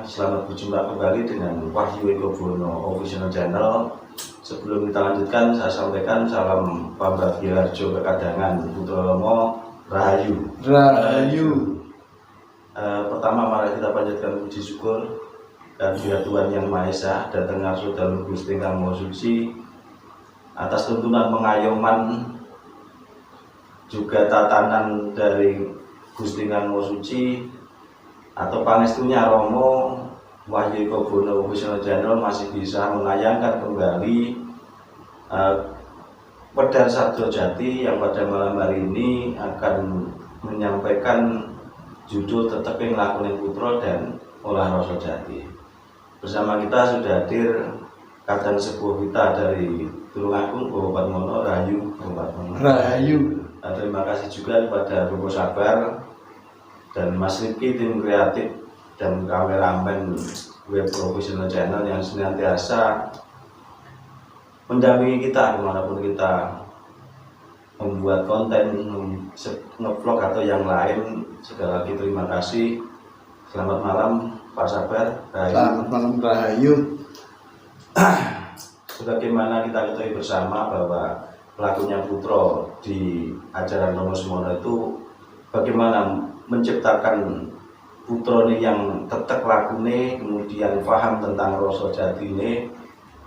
selamat berjumpa kembali dengan Wahyu Eko Bono Official Channel. Sebelum kita lanjutkan, saya sampaikan salam Pambagio Harjo Kekadangan Putra Romo Rahayu. Pertama mari kita panjatkan puji syukur dan biar Tuhan Yang Maha Esa dan Tengaso dalam Gusti Kang Maha Suci atas tuntunan pengayoman juga tatanan dari Gusti Kang Maha Suci atau pangestunya Romo Wahyu Eko Bono Official Channel masih bisa menayangkan kembali Pedar Sabdo Jati yang pada malam hari ini akan menyampaikan judul Teteping Lakune Putra dan Olah Rasa Jati. Bersama kita sudah hadir Kadang Sepuh kita dari Tulungagung, Kabupaten Mono, Rahayu. Terima kasih juga kepada Bobo Sabar dan Mas Rifki, tim kreatif dan kameramen web Professional Channel yang senantiasa mendampingi kita dimanapun kita membuat konten, nge-vlog atau yang lain. Sekali lagi terima kasih. Selamat malam Pak Sabar. Selamat malam Rahayu. Sebagaimana kita ketahui bersama bahwa pelakunya Putra di ajaran Romo Sumono itu bagaimana menciptakan putrone yang tetek lakune, kemudian paham tentang rasa jatine,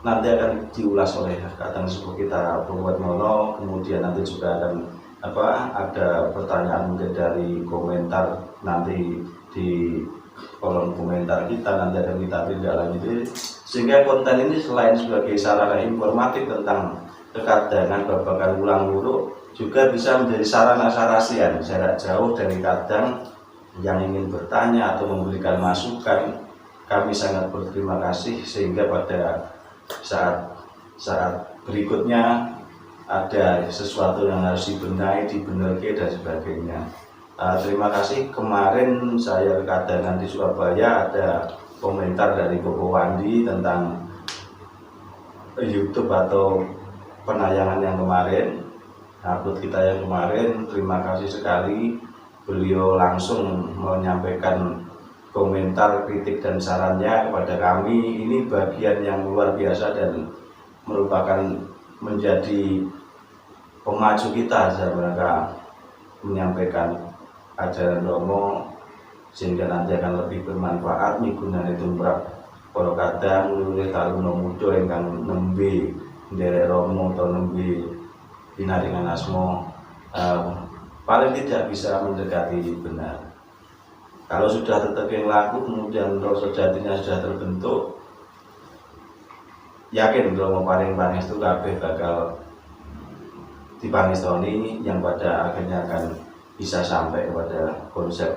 nanti akan diulas oleh Kadang Sepuh kita Kabupaten Mono. Kemudian nanti juga akan ada pertanyaan mungkin dari komentar nanti di kolom komentar kita, nanti akan kita tindak lanjuti, sehingga konten ini selain sebagai sarana informatif tentang kekadangan babakan ulang luruk, juga bisa menjadi sarana sarasian jarak jauh dari kadang yang ingin bertanya atau memberikan masukan. Kami sangat berterima kasih, sehingga pada saat berikutnya ada sesuatu yang harus dibenahi, dibenarkan dan sebagainya. Terima kasih. Kemarin saya Kadangan di Surabaya ada komentar dari Bobo Wandi tentang YouTube atau penayangan yang kemarin, upload kita yang kemarin. Terima kasih sekali, beliau langsung menyampaikan komentar, kritik dan sarannya kepada kami. Ini bagian yang luar biasa dan merupakan menjadi pemacu kita agar mereka menyampaikan ajaran Romo, sehingga nanti akan lebih bermanfaat migunani tumrap para kadang luwih taruna muda ingkang nembe nderek Romo atau nembe pinaringan asma, paling tidak bisa mendekati benar. Kalau sudah teteping laku, kemudian rasa jatinya sudah terbentuk, yakin Romo paring pangestu kabeh bakal dipangestoni yang pada akhirnya akan bisa sampai kepada konsep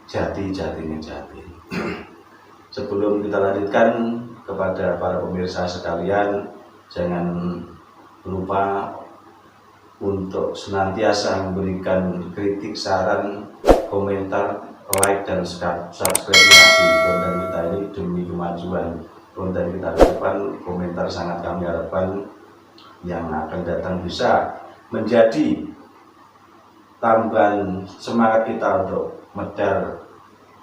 jati-jatinya jati. Sebelum kita lanjutkan, kepada para pemirsa sekalian, jangan lupa untuk senantiasa memberikan kritik, saran, komentar, like dan subscribe-nya di konten kita ini demi kemajuan konten kita ke depan. Komentar sangat kami harapkan yang akan datang bisa menjadi tambahan semangat kita untuk medar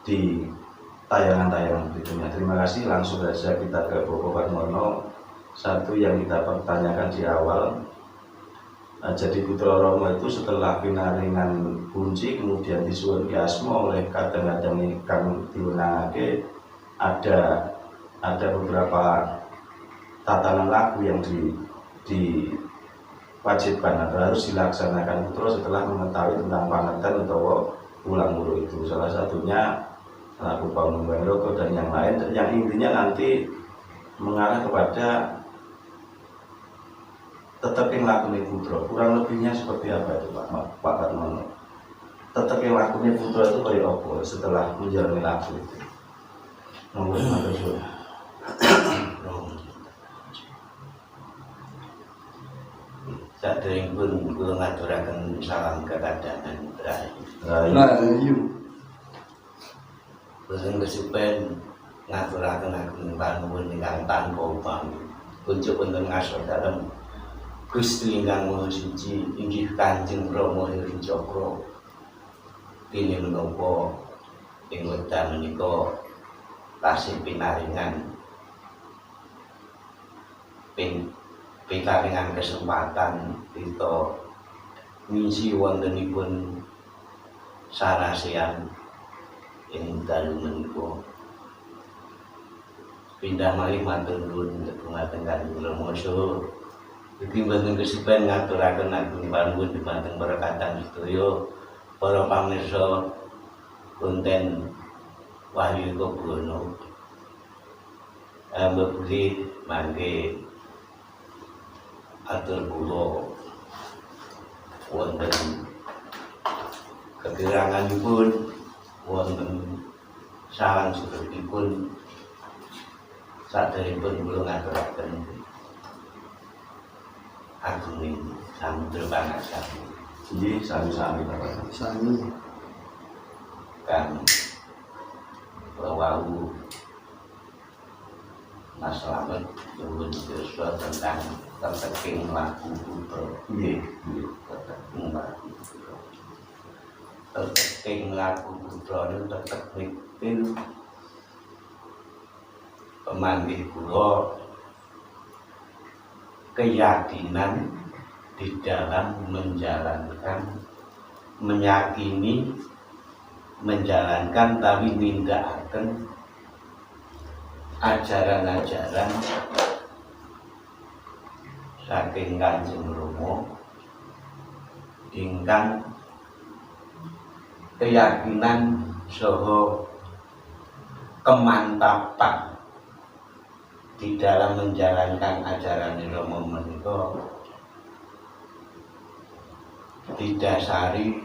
di tayangan-tayangan berikutnya. Terima kasih. Langsung saja kita ke Bobo Patmono. Satu yang kita pertanyakan di awal, jadi Putra Romo itu setelah pinaringan kunci kemudian disuwun asma oleh kadang-kadang ingkang diwenangake, ada beberapa tatanan lagu yang diwajibkan atau harus dilaksanakan Putra setelah mengetahui tentang pangerten atau ulang mulu itu. Salah satunya lagu Pamunggaing Roko dan yang lain, yang intinya nanti mengarah kepada teteping lakune putra. Kurang lebihnya seperti apa itu Pak Patmono? Teteping lakune putra itu kayak apa setelah menjalani lagu itu? Monggo matur suwun. Saderengipun kula ngaturaken salam kekadangan Rahayu. Boten kesupen ngaturaken agung panuwun ingkang tanpa upami. Kunjuk wonten ngasor dalem Gusti ingkang Maha Suci inggih Kanjeng Rama Heri Cakra. Dene menapa ing wekdal menika tasih pinaringan pinaringan kesempatan kita ngisi wontenipun sarasean ing dalu menika. Pindah malih matur nuwun dhumateng Kanjeng Rama Saha. Iki mboten kesiben ngaturaken agung panuwun dhumateng para kadang sedaya para pamirsa konten Wahyu Kebuwono. Mbebuli mangke atur kula wonten kekiranganipun wonten salang sedheripun saderipun kula ngaturaken agunging samudra pangarsani. Nggih, sami-sami Bapak. Sami. Kang wau Mas Slamet nyuwun pirsa tentang teteking laku putra. Nggih, nggih. Teteking laku putra. Teteking laku putra niku tetek nipin pemanggih kula keyakinan di dalam meyakini, menjalankan tapi nindakaken ajaran-ajaran saking Kanjeng Rama ingkang keyakinan saha kemantapan di dalam menjalankan ajaran Rama menika didasari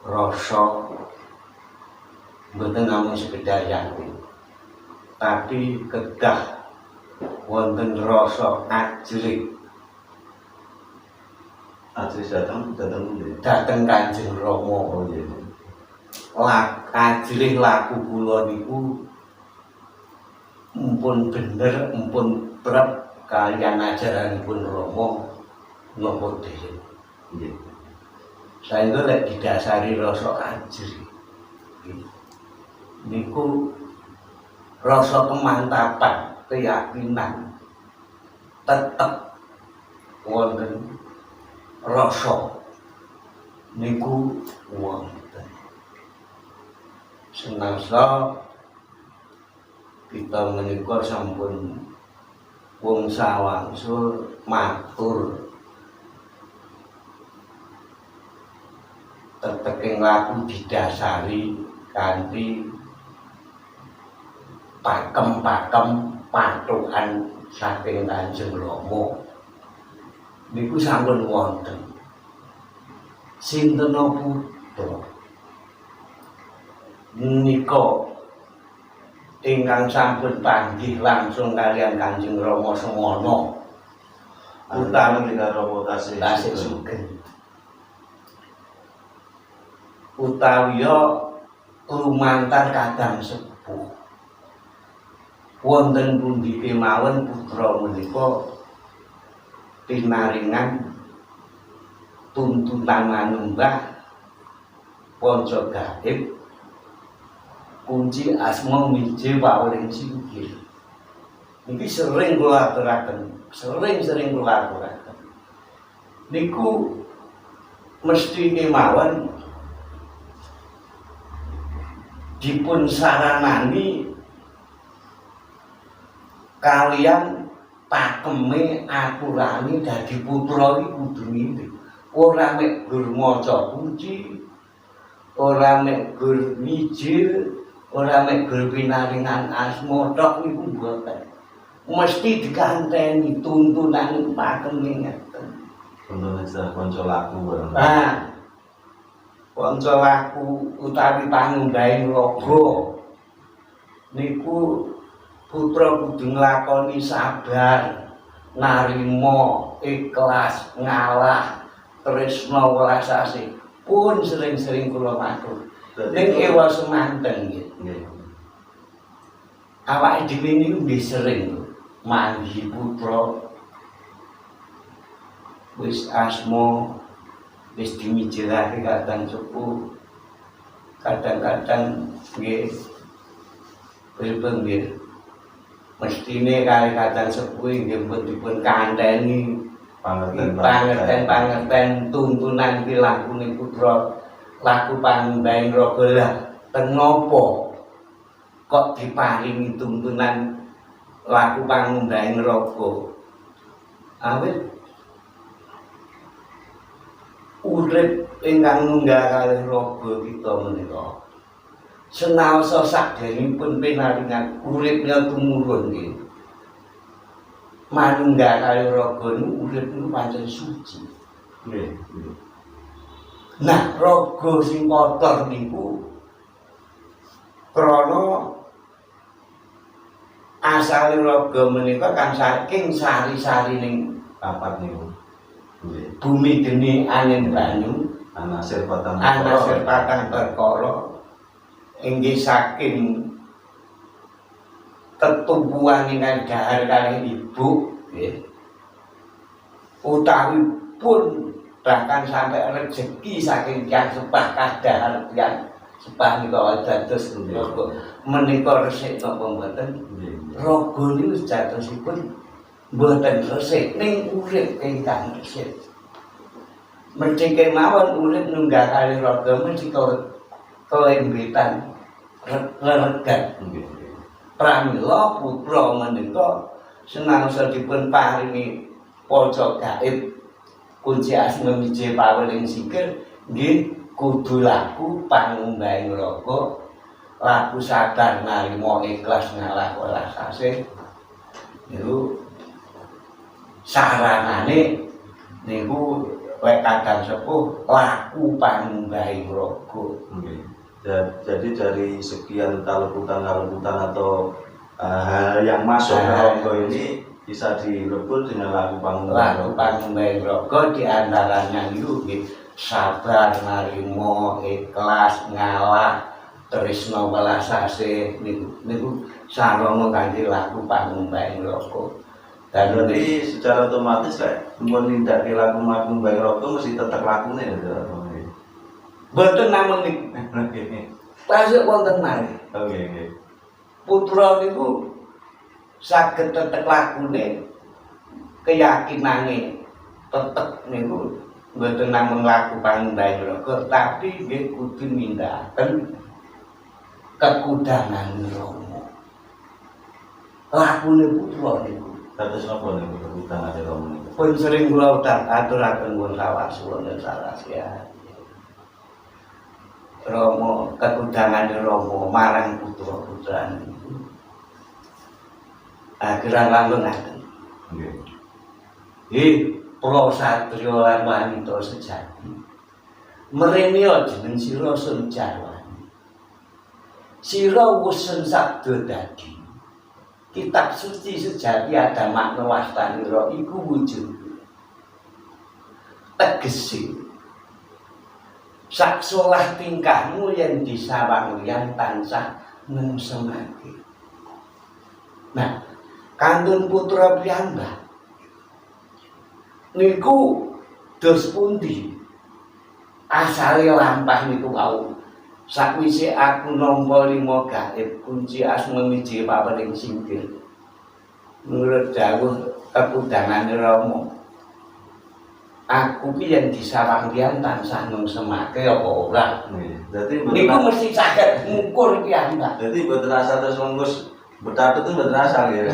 rasa mboten namung sekedar yakin, tapi kedah wonten rasa ajrih datang nggih. dhateng Kanjeng Rama. Oh nggih. Ajrih laku kula niku mumpun bener, mumpun prep kaliyan ajaranipun Rama napa dhewe. Nggih. Saengga lek didasari rasa ajrih niku rasa kemantapan, keyakinan tetep wonten rasa niku wonten. Senasa kita menika sampun wong sawangsul matur teteking laku didasari kanthi pakem-pakem patuhan saking Kanjeng Rama niku sampun wonten. Sinten putra nika ingkang sampun panggih langsung kalian Kanjeng Rama semono Utawi Rama tasih sugeng utawiya lumantar kadang sepuh wonten pundi kemawon putra menika pinaringan tuntunan manembah panca gaib kunci asma miji paling singkir. Niki sering kula aturaken, sering kula aturaken. Niku mesti kemawon dipun saranani kalian pakeme aturane dadi putra iki kudu ngene. Ora mek gur maca kunci, ora mek gur mijil, ora mek gur pinaringan asma tok niku mboten. Mesti diganteni tuntunan pakeme ngeten. Untuk istilah kanca laku. Kanca laku utawi pangundaing raga niku putra kudu nglakoni sabar, narima, ikhlas, ngalah, tresna welas asih. Pun sering-sering kula matur. Ning ewa semanten nggih. Awake dhewe niku nggih sering manggi putra wis asma wis dimijilake kadang sepuh kadang-kadang nggih pripun nggih mestine kali kadang sepuh nggih dipun kanteni pangerten tuntunan ki lakune putra laku pangumbaing raga lah ten napa kok diparingi tuntunan laku pangumbaing raga awit urip ingkang munggah kalih raga kita menika senaosa sakderengipun pinaringan uripnya tumurun nggih manunggal kalih raga niku urip niku pancen suci. Nggih. Nah, raga sing kotor niku krana asale raga menika kan saking sari-sari ning Papat niku. Nggih. bumi geni angin banyu Anasir patang perkara inggih saking ketumbuhan ingkang dahar kalih ibu nggih utawi pun bahkan sampai rezeki saking tiyang sepah kadahar tiyang sepah nika dados menika resik napa mboten raga niku jatosipun mboten resik ning urip ingkang resik mesti kemawon urip nunggah kalih raga mesti kelembetan reregan pramila putra menika senangsa dipun paringi pojok gaib kunci asma miji paweling sikil nggih kudu laku pangumbaing raga laku sadar narima ikhlas ngalah welas asih niku saranane niku wek kadang sepuh laku pangumbaing raga nggih. Jadi dari sekian talukutan atau hal yang masuk ke raga ini bisa direbut dengan laku pangumbaing raga diantaranya itu sabar, narimo, ikhlas, ngalah, tresna welas asih niku sarana kangge laku pangumbaing raga. Dan berarti secara otomatis kayak mun nindakake laku pangumbaing raga mesti tetep lakune ya. Mboten namung niku. Pasuk wonten malih. Oke. Putra niku saged tetep lakune keyakinane tetep niku mboten namung laku pangumbaing raga tapi nggih kudu nindakaken kekudangan Rama. Lakune putra niku Kados napa niku kekudangan Rama niku? pun sering kula aturaken pun sawasuwun sarasiat. Rama kekudangan Rama marang putra-putrane niku. Kirang langkung ngaten. Nggih. Para satriya lan wanita sejati. Mrene jeneng sira sun jarwani. Sira wusun sabda dadi. Kitab suci sejati ada makna wastanira iku wujud. Tegese sak solah tingkahmu yang disawang yang tansah ngemsemake. Nah, kantun putra piyambak niku dos pundi asale lampah niku wau sakwise aku nampa 5 gaib kunci asma miji paweling singkir menurut dawuh kekudangan Rama aku ki yen disawang liyan tansah ngemsemake apa ora. Dadi Niku mesti saged ngukur piyambak. Dadi mboten asal terus mengkus betatu itu mboten asal ya.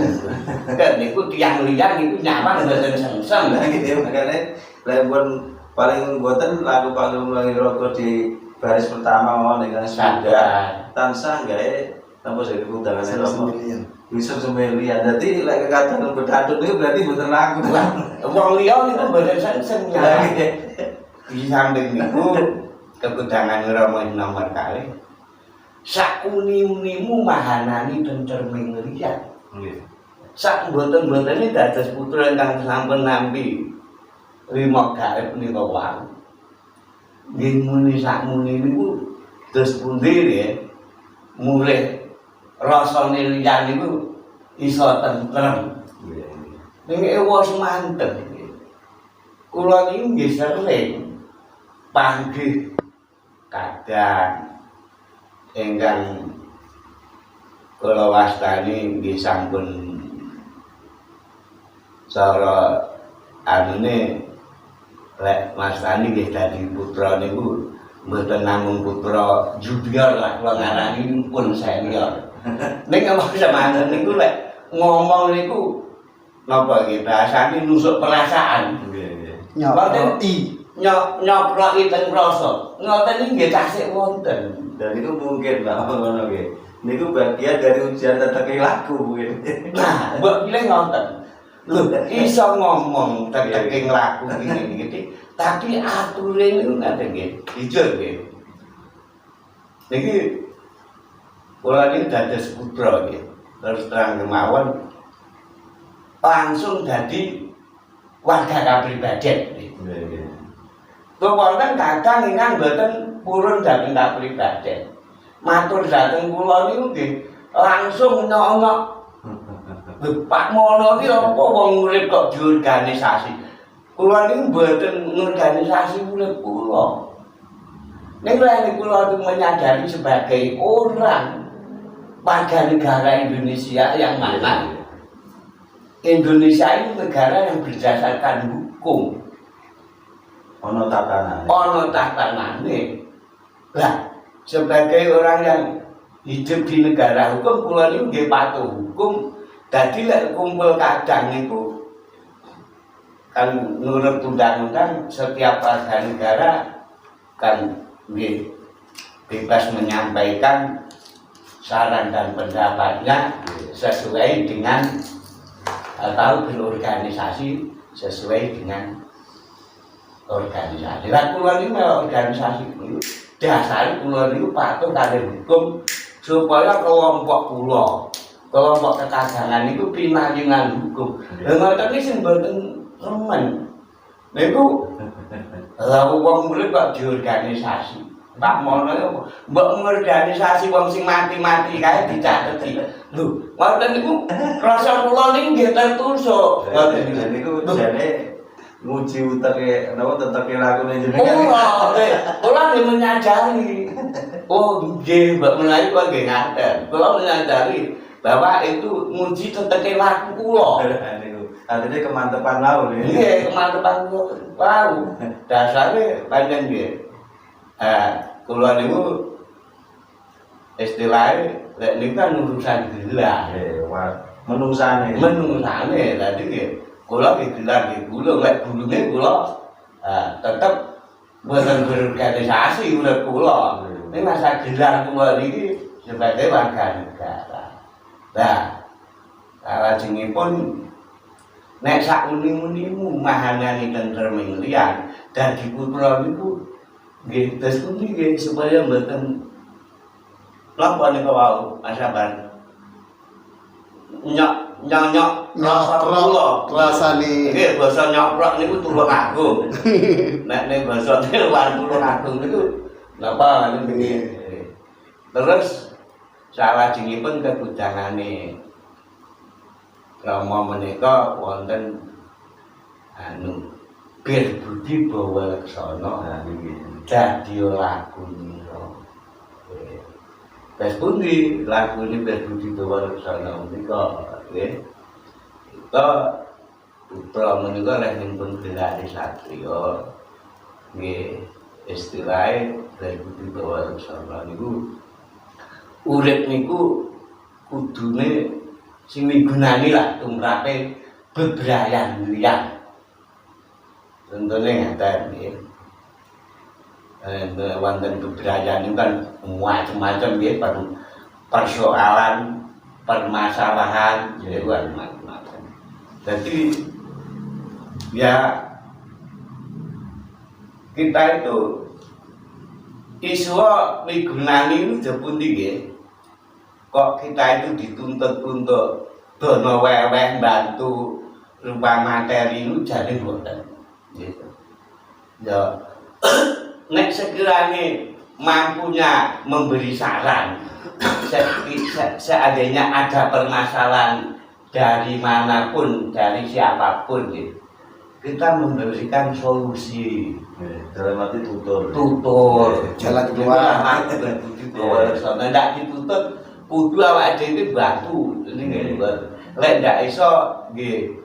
Kan niku tiyang liyan niku nyawang mboten sengsem. Nah gitu makane lempun paling mboten laku pangumbaing raga di baris pertama mau ning sadar tansah gawe napa sing kekudangan Rama. Bisa semelian. Dadi lek kadang betatu niku berarti mboten laku. Wong liya niku mboten sengsem. Di samping niku kekudangan Rama nomor kalih. Sakuni-unimu mahanani tencerming riyan. Nggih. Sak mboten-mbotene dados putra ingkang sampun nampi 5 gaib nika wae. Nggih muni sakmuni niku dos pundi ya. Mulih rasane liyan niku iso tentrem. Ning ewa semanten iki. Kula niki nggih sering panggih kadang ingkang kula wastani nggih sampun cara anune lek wastani nggih dadi putra niku mboten namung putra junior lah kula ngarani pun senior. Ning apa sampeyan niku lek ngomong niku napa nggih bahasane nusuk perasaan. Nggih. Nyoti. Nyoproki teng rasa. Ngoten iki nggih tasik wonten. Dan itu mungkin Pak ngono nggih. Niku bagian dari ujian teteki laku mungkin. Nah, mbok pilih ngoten. Lho, iso ngomong teteki laku ngene-ngene, tapi ature niku ngaten nggih. Jujur nggih. Niki kula niki dados putra nggih. Terus terang kemawon langsung dadi warga kapribaden nggih. Nggih. Wonten kadang ingkang mboten purun dhateng kapribaden. Matur dhateng kula niku nggih langsung nyok-nyok. Lho Pak Mono iki apa wong urip kok diorganisasi. Kula niku mboten ngorganisasi urip kula. Nek lek kula itu menyadari sebagai orang warga negara Indonesia yang mana Indonesia itu negara yang berdasarkan hukum. Ono tatanan. Ono tatanane. Lah, sebagai orang yang hidup di negara hukum, kula niku nggih patuh hukum. Dadi lek kumpul kadang niku kan menurut undang-undang setiap warga negara kan nggih bebas menyampaikan saran dan pendapatnya sesuai dengan atau berorganisasi sesuai dengan organisasi. Lah kula niku organisasi dasar kula niku patuh kali hukum supaya kelompok kekadangan niku pinanjengan hukum. Lah ngoten iki sing mboten remen. Niku lha wong urip kok diorganisasi. Pak Mono mbok ngorganisasi wong sing mati-mati kae dicateti. Lho, ngoten niku rasa kula niku nggih tertusuk. Ngoten niku jane nguji uteke napa teteke lakune jenengan. Oh, kula nggih menyadari. Oh, nggih, Mbak Melayu kok nggih ngaten. Kula menyadari bahwa itu nguji teteke laku kula. Niku artine kemantepan laun ya. Nggih, kemantepan kula. Dasare panjen nggih. Kula niku istilahnya lek niku kan urusan gelar. Menungsane. Dadi nggih kula nggih gelar nggih gulung, lek gulunge kula tetep mboten berorganisasi urip kula. Ning masa gelar kula niki sebagai warga negara. Nah, salajengipun nek sak uni-unimu mahanani tentreming liyan dadi putra niku nggih terus pundi nggih supaya mboten napa niku wau asaban nyok rasane. Nggih basa nyoprok niku tulung agung. Nek basa luar tulung agung niku napa niki. Terus salajengipun kebudangane Rama menika wonten Bir Budi Bawa Laksana niki dadi lakunira. Wis pundi lakune Bir Budi Bawa Laksana menika nggih. Kita putra menika lek nyuwun gelar satriya nggih istilahé Bir Budi Bawa Laksana niku urip niku kudune sing migunani lah tumrape bebrayan liyan. Contohnya ngaten nggih. Wonten bebrayan niku kan macam-macam nggih persoalan, permasalahan nggih macam-macam. Jadi ya kita itu isu migunani itu pundi nggih. Kok kita itu dituntut untuk dono weweh bantu rupa materi itu jadi boten gitu. Ya nek sekiranya mampunya memberi saran seandainya ada permasalahan dari manapun, dari siapapun gitu, kita memberikan solusi dalam arti tutur jalan keluar. tidak dituntut kudu awake dhewe batu ngene lek ndak iso nggih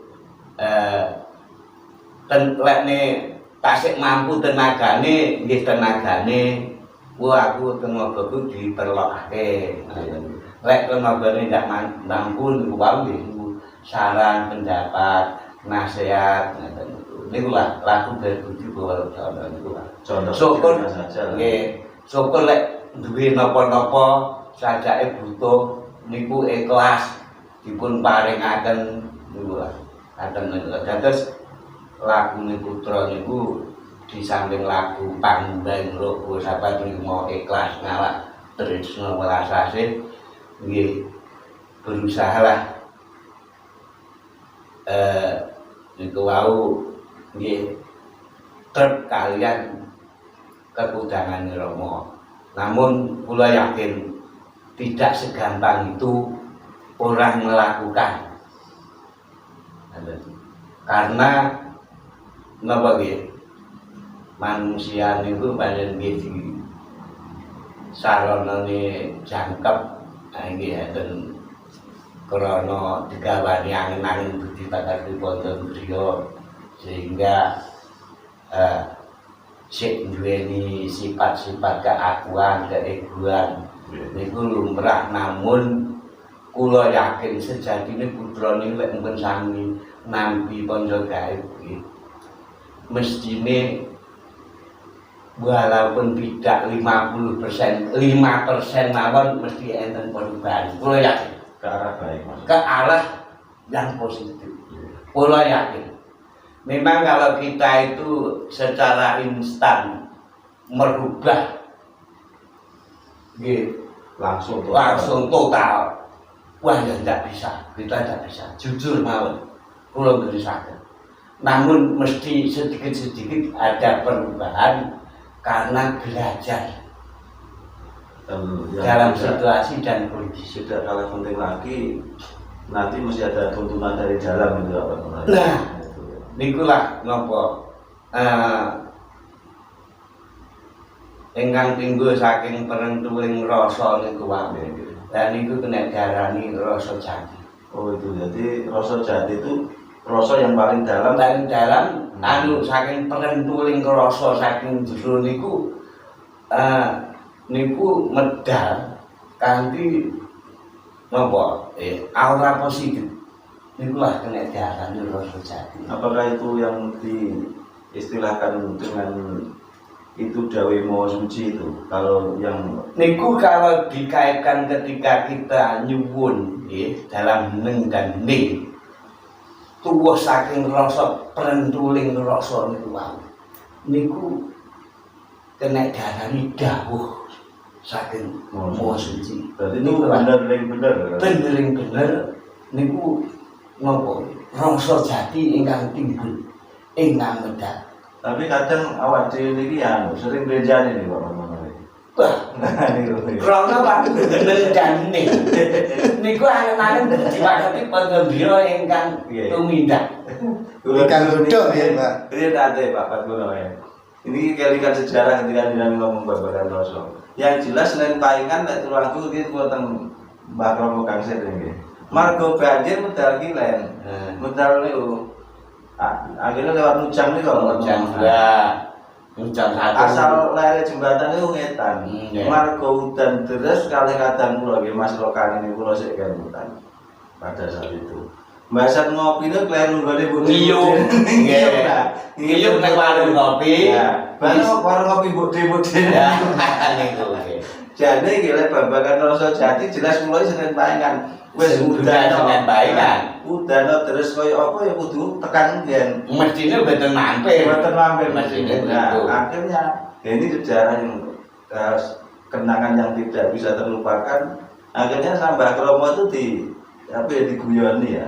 lekne tasik mampu tenagane nggih tenagane aku tenagaku diperlokake lek tenagane ndak mampu niku wae nggih saran pendapat nasihat niku lah laku berbudi bawalana niku lah Contoh syukur saja. nggih syukur lek duwe napa-napa sajake butuh niku ikhlas dipun paringaken niku lah kadang dados lakune putra niku di samping lagu Pangmbang Rogo Sapa Trimo ikhlas ngalak tresna welasase nggih berusahalah niku wau nggih trep kalian kekudangan Rama. Namun kula yakin tidak segampang itu orang melakukan. Karena napa nggih? Manusia niku pancen nggih di saranane jangkep nggih enten krana digawani angen-angen budi pakarti wonten griya sehingga sik duweni sifat-sifat keakuan, keegoan niku lumrah namun kula yakin sejatine putra niku lek mungkin sami nampi kanca gaib mestine walaupun tidak 50%, 5% mawon mesti enten perubahan. Kula yakin Ke arah baik Mas. ke arah yang positif. Kula yakin. Memang kalau kita itu secara instan merubah gitu, langsung total, wah ya tidak bisa, kita tidak bisa. Jujur mawon, kula ngerisaken. Namun mesti sedikit-sedikit ada perubahan karena belajar dalam situasi dan kondisi. Tidak kalah penting lagi, nanti mesti ada tuntunan dari dalam itu apa namanya. Nah, nikulah nopo ingkang tinggal saking perentuing rasa niku wae. Dan niku kena diarani rasa jati. Oh itu, jadi rasa jati itu rasa yang paling dalam. Paling dalam anu saking perentuing rasa saking jero niku niku medal kanthi napa aura positif. Itulah kena diarani rasa jati. Apakah itu yang diistilahkan dengan itu dawe mawa suci itu? Kalau yang niku kalau dikaitkan ketika kita nyuwun dalam neng dan ning tuwuh saking rasa perentuling rasa niku wae. Niku kena diarani dawuh saking mawa suci. berarti itu bener-bener Bener niku napa rasa jati ingkang timbul ingkang medal. Tapi kadang awak dhewe niki sering benjane nih Pak Maman. Wah, Nah niku. krana waktu ngendane niku angen-angen diwakati penggembira ingkang tumindak. Ikan godhong ya, Pak. Ini ada Pak Patmono ya. Ini kalikan sejarah ketika dinami ngomong babakan rasa. Yang jelas selain paingan nek tulangku iki wonten Mbah Kromo Kangset nggih. Margo banjir medal kilen. Medal niku akhirnya lewat Nujang niku Nujang enggak. Nujang satu. Asal lele jembatan niku ngetan. Margo udan deres kalih kadang kula nggih Mas Lokani niku kula sik kemutan. Pada saat itu. Mbasan ngopi niku kleru nggone Bu. Ngiyup. Ngiyup nek warung kopi. Ya, bareng warung kopi budhe-budhe. Ya, niku. Jane iki lek babagan rasa jati jelas mulai Senin Paingan. Wis udan Senin Paingan. Udan terus koyo apa ya kudu tekan ngen. Mestine mboten mampir. Mboten mampir Mestine Nah, begitu. akhirnya ini sejarah yang kenangan yang tidak bisa terlupakan. Akhirnya Mbah Kromo itu diguyoni ya.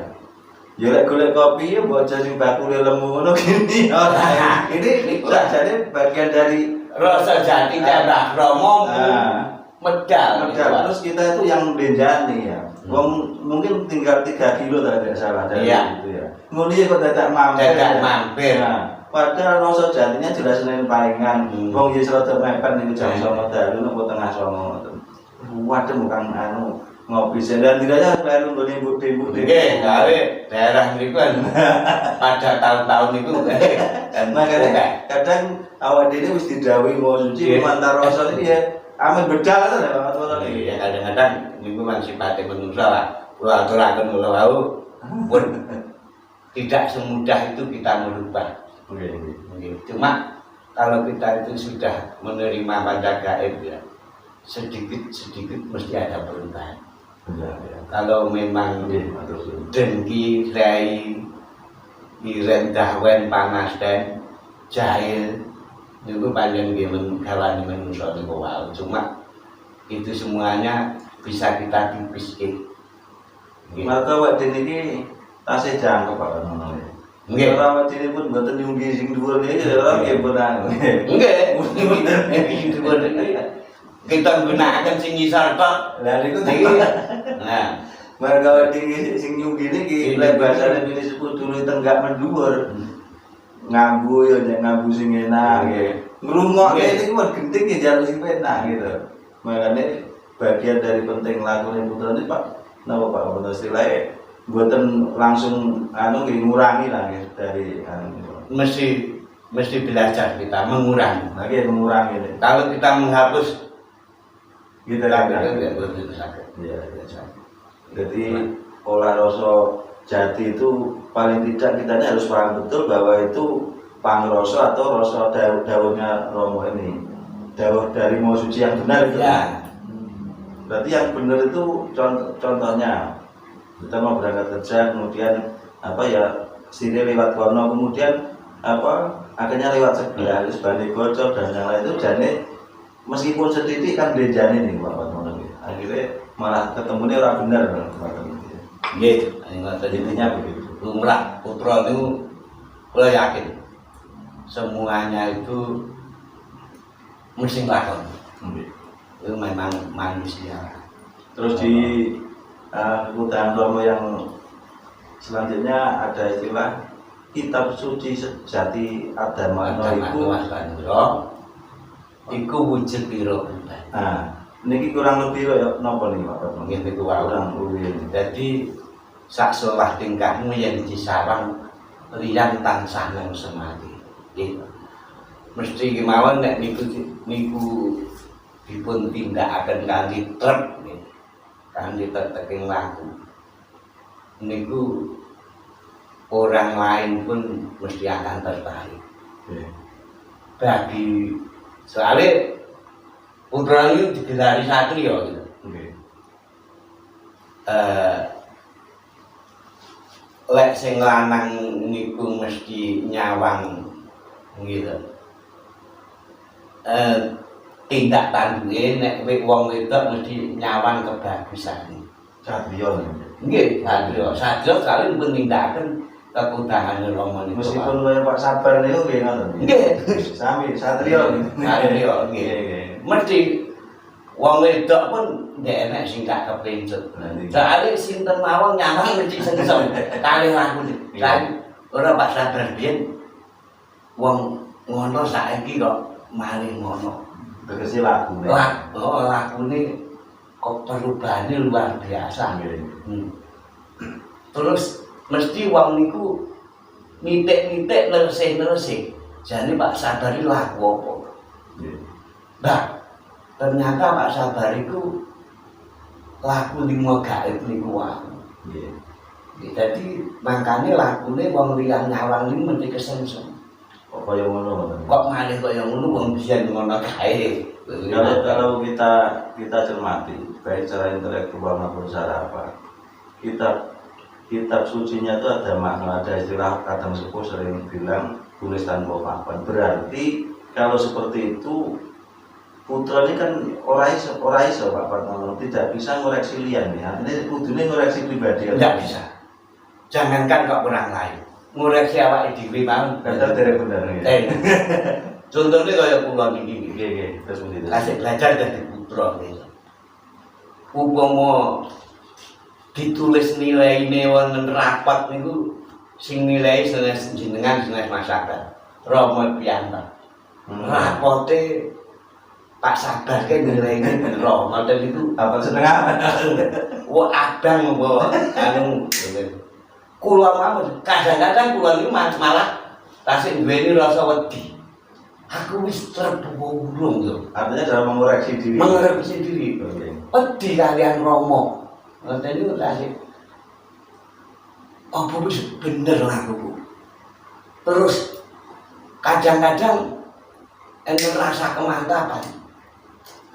Ya lek golek kopi ya mbok sing bakule lemu ngono gini. Ini jadi bagian dari Rasa jati Mbah Kromo medal. Terus kita itu yang denjani ya. Wong mungkin tinggal 3 kilo tidak salah dari itu ya. Nguli kok dadak mampir. Dadak mampir. Nah, padahal rasa jatinya jelas Senin Paingan. Wong ya rada mepet niku jam 09.00 dalu napa tengah 09.00 ngoten. Waduh bukan ngopi sendal tidaknya baru nggone ibu-ibu. Nggih, gawe daerah niku kan pada tahun-tahun niku kan makanya kadang awak dhewe wis didhawuhi mau suci mantar rasa iki ya amen bedal to Pak Watmono iki. Ya kadang-kadang niku man sifate manusa lah. Kula aturaken kula wau pun tidak semudah itu kita merubah. Nggih. Cuma kalau kita itu sudah menerima pada gaib ya sedikit-sedikit mesti ada perubahan. Kalau memang dengki, rai, direndah wen panas dan jahil, itu panjang dia menggawani manusia di bawah. Cuma itu semuanya bisa kita tipiskan. Maka waktu ini tasnya jangkau Pak Watmono. Nggih. Ora wedine pun mboten nyunggi sing dhuwur niki ora nggih benar. Nggih. Kita gunakan sing ngisor tok. Lah niku Nah, mereka wedi sing nyunggi niki lek bahasane pilih sepudune tenggak mendhuwur. Ngambu ya nek ngambu sing enak nggih. Ngrungokke niku men genting ya jalur sing penak gitu. Makane bagian dari penting lakune putra ini Pak napa Pak Watmono istilahnya buatan langsung ngurangi lah ya dari mesti belajar kita mengurangi. lagi mengurangi ini. Kalau kita menghapus Gitu kita kan? tidak boleh sakit. Iya. Jadi pola rasa jati itu paling tidak kita harus paham betul bahwa itu pangroso atau rasa dawuhnya Romo ini dawuh dari mau suci yang benar itu. Ya. Berarti yang benar itu contohnya kita mau berangkat kerja kemudian apa ya sini lewat kono kemudian apa akhirnya lewat sebelah terus balik bocor dan yang lain itu jane meskipun sedikit kan bedanya nih Pak Watmono akhirnya malah ketemunya orang benar Nggih, ngoten intinya begitu. lumrah putra itu kula yakin semuanya itu mesti nglakon. Itu memang manusia. Terus di kebutuhan Romo yang selanjutnya ada istilah kitab suci sejati Adamano iku wujud piro. Nah, niki kurang lebih ya napa nih Pak Watmono? Nggih niku wae. Kurang lebih. Jadi sak solah tingkahmu yang disarang liyan tansah nang semati. Nggih. Mesti kemawon nek niku dipun tindakaken kanthi trep nggih. Kanthi teteking laku. Niku orang lain pun mesti akan tertarik. Bagi soalnya putra ini digelari satria gitu. Lek sing lanang niku mesti nyawang gitu. Tindak tanduke nek wong wedok mesti nyawang kebagusan. Satrio. Nggih, satria sekali pun tindakan kekutangan Romo niku. Meskipun kaya Pak Sabar niku nggih ngoten. Nggih. Sami satrio. Satria nggih. Mesti wong wedok pun nggak enak sing gak kepencut. Soale sinten mawon nyawang mesti sengsem kalih lakune. Kan ora Pak Sabar biyen wong ngono saiki kok malih ngono. Tegese lagune. Lakune kok perubahane luar biasa. Terus mesti wong niku nitik-nitik nersih-nersih. Jane Pak Sabar iki laku apa? Nah, ternyata Pak Sabar itu laku limo gaib niku wae. Jadi makane lakune wong liyan nyawang iki mesti kesengsem. Kok kaya ngono. Kok malih kaya ngono wong biyen ngono kae. Kalau kita cermati baik secara intelektual maupun secara apa, kitab sucinya itu ada makna, ada istilah kadang sepuh sering bilang tulis tanpa papan. Berarti kalau seperti itu putra ini kan orang iso Pak Watmono tidak bisa ngoreksi liyan ya. Ini kudune ngoreksi pribadi. Tidak bisa. Jangankan kok orang lain, ngoreksi awake dhewe mawon. Benar tidak benar ya. Contohnya kaya kula niki. Nggih, terus begitu. Kasih belajar dari putra niki. Upama ditulis nilai wonten rapat niku sing nilai sanes jenengan sanes masyarakat. Romo piyambak. Rapote Pak Sabar kan nilainya bener, ngoten niku apa setengah? wah abang apa anu kula mawon kadang-kadang kula niku malah tasik duweni rasa wedi. Aku wis terburung yo. Artinya dalam mengoreksi diri. Mengoreksi diri. Oke. Wedi kalian Romo. Ngoten niku tasik. Apa wis bener aku. Terus kadang-kadang enten rasa kemantapan.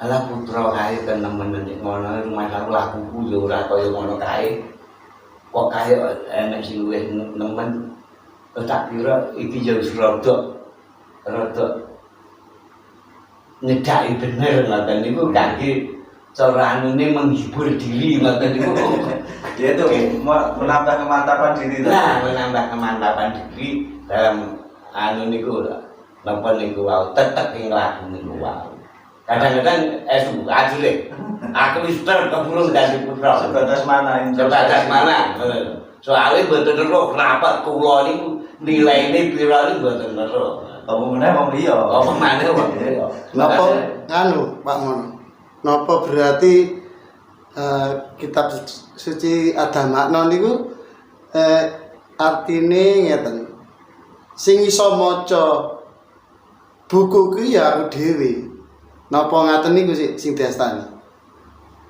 Ala putra kae tenemen nek ngono rumah lakuku yo ora kaya ngono kae. Kok kaya enek sing luwih nemen. Tak kira iki yo wis rada nyedaki bener ngoten niku kangge cara anune menghibur diri ngoten niku. Dia itu menambah kemantapan diri. Nah, menambah kemantapan diri dalam anu niku napa niku wae tetep ing lagu niku wae. Kadang-kadang ajile. Aku wis keburu dadi putra. Sebatas mana? Sebatas mana? Soale mboten ero rapat kula niku nilaine pira niku mboten ero. Apa meneh wong liya? Apa maneh wong liya. Napa nganu Pak Mono? Napa berarti kitab suci Adamakna niku artine ngeten. Sing iso maca buku kuwi ya aku dhewe. Napa ngaten niku sing diastani?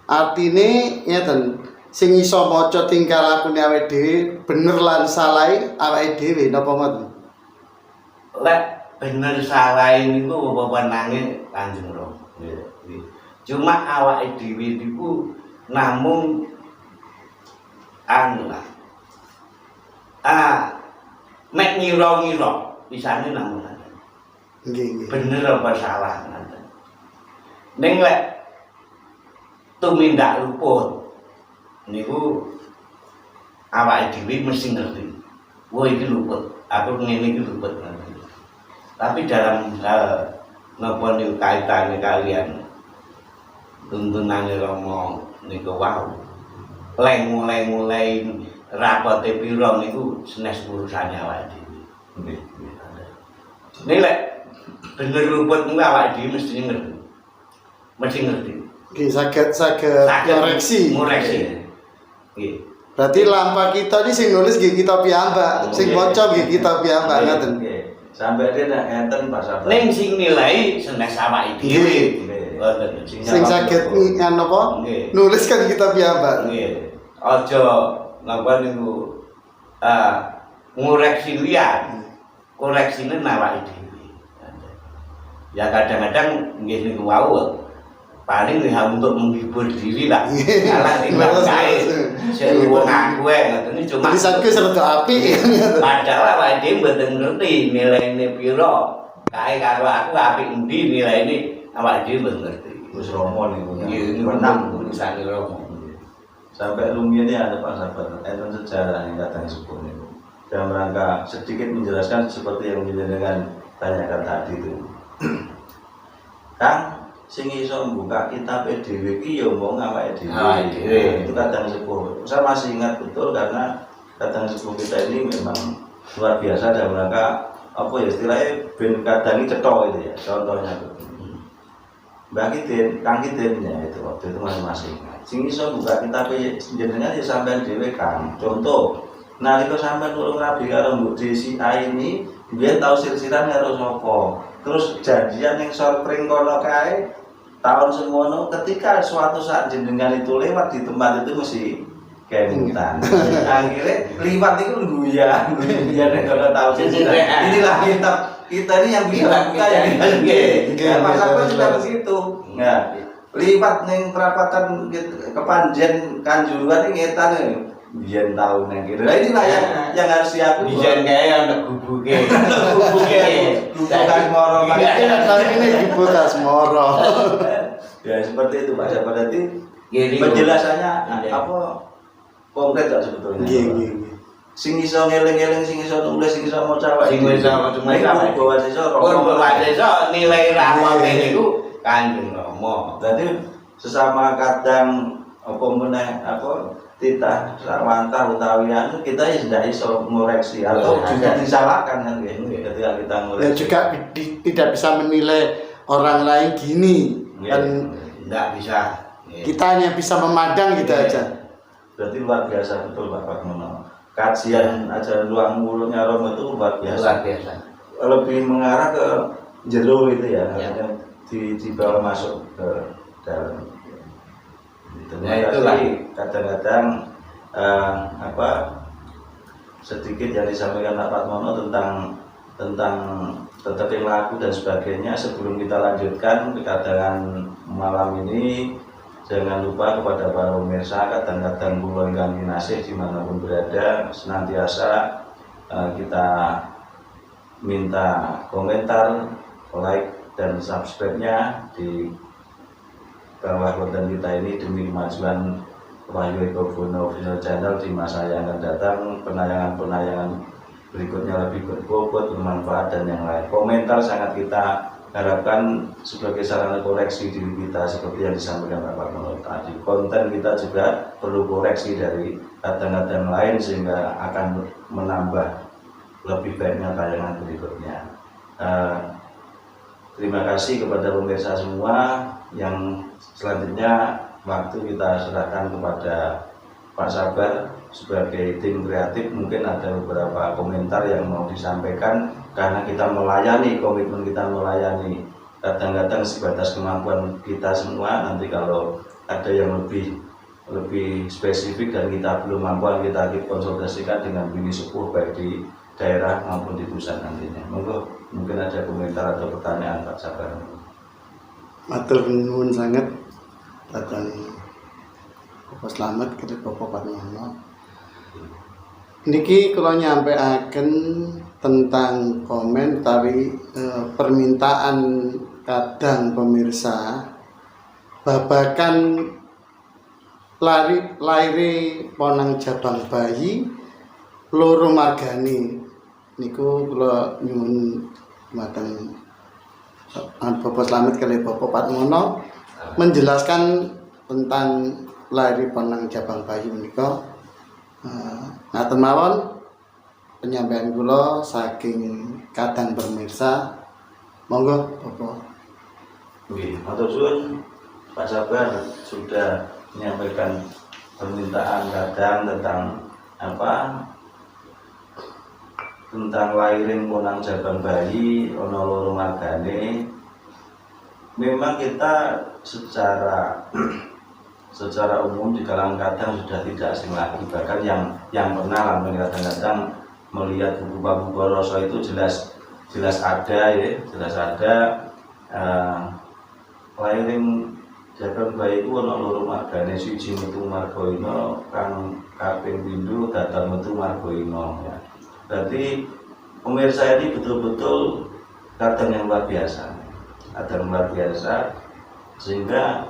Artine ngeten. Sing iso maca tingkah lakune awake dhewe bener lan salahe awake dhewe napa ngoten? Lek bener salah niku wewenange Kanjeng Rama. Cuma awake dhewe niku namung anu lah. Mek ngira-ngira pisane namung ngoten. Nggih. Bener apa salah ngoten. Ning lek tumindak luput niku awake dhewe mesti ngerti. Wah iki luput, aku ngene iki luput. Tapi dalam hal napa niku kaitane kalian tuntunane Rama niku wau. Mulai rapote pira niku senes urusane awake dhewe. Nggih. Nek lek bener luput niku awake dhewe mesti ngerti. Mesti ngerti. Nggih saged ngoreksi. Ngoreksi. Nggih. Berarti lampa kita ini sing nulis nggih kita piyambak, sing maca nggih kita piyambak ngoten. Nggih. Sampai dia nak ngenten Pak Sabar. Ning sing nilai senes awake dhewe. Ngoten. Sing saged napa? Nggih. Nulis kan kita piyambak. Nggih. Aja napa niku ngoreksi liyan. Koreksine awake dhewe. Ya kadang-kadang nggih niku wau paling ya untuk menghibur diri lah. Alah tinggal kae. Sing wong aku ngoten cuma Tulisanku serta apik. padahal awake dhewe mboten ngerti nilaine pira. Kae karo aku apik endi nilaine awake dhewe mboten ngerti. Wis Romo niku. Nggih, Menang urusane Romo. Sampai lumiyane ada Pak Sabar. Enten sejarah yang kadang sepuh niku. Dalam rangka sedikit menjelaskan seperti yang jenengan tanyakan tadi itu. Kang sing iso mbuka kitab dhewe iki ya mung awake dhewe. Itu kadang sepuh. Saya masih ingat betul karena kadang sepuh kita ini memang luar biasa dalam rangka apa ya istilahnya ben kadang cetha gitu ya. Contohnya tuh. Mbak Kidin, Kang Kidin ya itu waktu itu masing-masing. Sing iso buka kitab jenengan ya sampean dhewe Kang. Contoh, nalika sampean tulung rabi karo Mbok Desi ini, biyen tau silsilan karo sapa. Terus janjian ning sorpring kono kae tahun semono ketika suatu saat jenengan itu lewat di tempat itu mesti kemutan. Akhirnya liwat itu guyan nek kalau tahu silsilan. Inilah kita ini yang bisa buka ya. Pas apa sudah begitu. Nah, liwat ning perapatan kepanjen Kanjuruhan ini ngetan biyen tahu nang kene. Nah inilah yang harus diakui. Biyen kae ana gubuke. Gubuke. Bukan moro Ini Ibu Kasmoro. Ya seperti itu Pak. Berarti Gini, penjelasannya apa konkret gak sebetulnya? Nggih. Sing iso ngeling-eling, sing iso nulis, sing iso maca wae. Sing iso maca wae. Bawa sisa nilai rapote niku Kanjeng Rama. Berarti sesama kadang apa meneh apa titah sawantah utawi anu kita ya tidak iso ngoreksi atau juga disalahkan kan ketika kita Dan ngoreksi. juga tidak bisa menilai orang lain gini Iya. kan Enggak bisa. Ya. kita hanya bisa memandang gitu Iya. aja. Berarti luar biasa betul Pak Patmono. Kajian ajaran ruang mulutnya Romo itu luar biasa. Luar biasa. Lebih mengarah ke jero itu ya, Ya. artinya dibawa masuk ke dalam. Terima Ya, itulah. kasih. Kadang-kadang sedikit yang disampaikan Pak Patmono tentang tetapi laku dan sebagainya. Sebelum kita lanjutkan kedatangan malam ini, jangan lupa kepada para pemirsa, kadang-kadang kula ingkang kinasih dimanapun berada, senantiasa kita minta komentar, like dan subscribe-nya di bawah konten kita ini demi kemajuan Wahyu Eko Bono Official Channel di masa yang akan datang. Penayangan-penayangan berikutnya lebih berbobot, bermanfaat dan yang lain. Komentar sangat kita harapkan sebagai sarana koreksi diri kita seperti yang disampaikan Pak Patmono tadi. Konten kita juga perlu koreksi dari kadang-kadang lain sehingga akan menambah lebih baiknya tayangan berikutnya. Terima kasih kepada pemirsa semua. Yang selanjutnya waktu kita serahkan kepada Pak Sabar sebagai tim kreatif. Mungkin ada beberapa komentar yang mau disampaikan karena kita melayani, komitmen kita melayani. Kadang-kadang sebatas kemampuan kita semua. Nanti kalau ada yang lebih spesifik dan kita belum mampu, kita konsultasikan dengan bini sepuh baik di daerah maupun di pusat nantinya. Mungkin ada komentar atau pertanyaan Pak Sabar. Matur nuwun sangat datang Bapak Slamet ke Bapak Patmono. Niki kalau nyampeaken tentang komen tapi permintaan kadang pemirsa babakan laire ponang jabang bayi loro margane niku kula nyuwun mateng Bapak Slamet kali Bapak Patmono menjelaskan tentang lairi ponang jabang bayi menika. Ngaten mawon penyampaian kula saking kadang pemirsa. Monggo Bapak. Oke, matur suwun Pak Sabar sudah menyampaikan permintaan kadang tentang lairing ponang jabang bayi ono loro margane. Memang kita secara umum di kalangan kadang sudah tidak asing lagi, bahkan yang pernah kadang-kadang melihat buku Paku Boroso itu jelas ada lairing jabang bayi itu ono loro margane, siji metu margoino kang kaping pindho datar metu margoino ya. Berarti pemirsa ini betul-betul kadang yang luar biasa, sehingga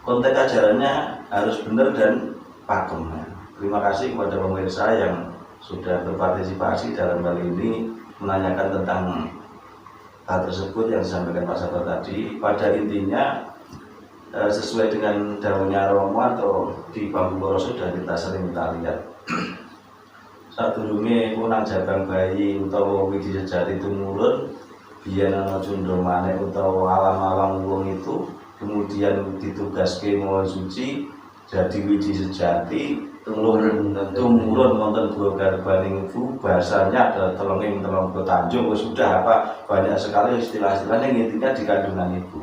konteks ajarannya harus benar dan pakem. Terima kasih kepada pemirsa yang sudah berpartisipasi dalam hal ini, menanyakan tentang hal tersebut yang disampaikan Pak Sabar tadi. Pada intinya sesuai dengan dawuhnya Romo atau di Paku Boroso sudah kita sering lihat. Sadurunge ponang jabang bayi utawa wiji sejati tumurun, biyen ana cundra maneh utawa alam-alam wong itu kemudian ditugaske mawa suci jadi wiji sejati tumurun wonten dua garbaning ibu. Bahasanya ada telenging telong tanjung, sudah banyak sekali istilah-istilahnya, intinya di kandungan ibu.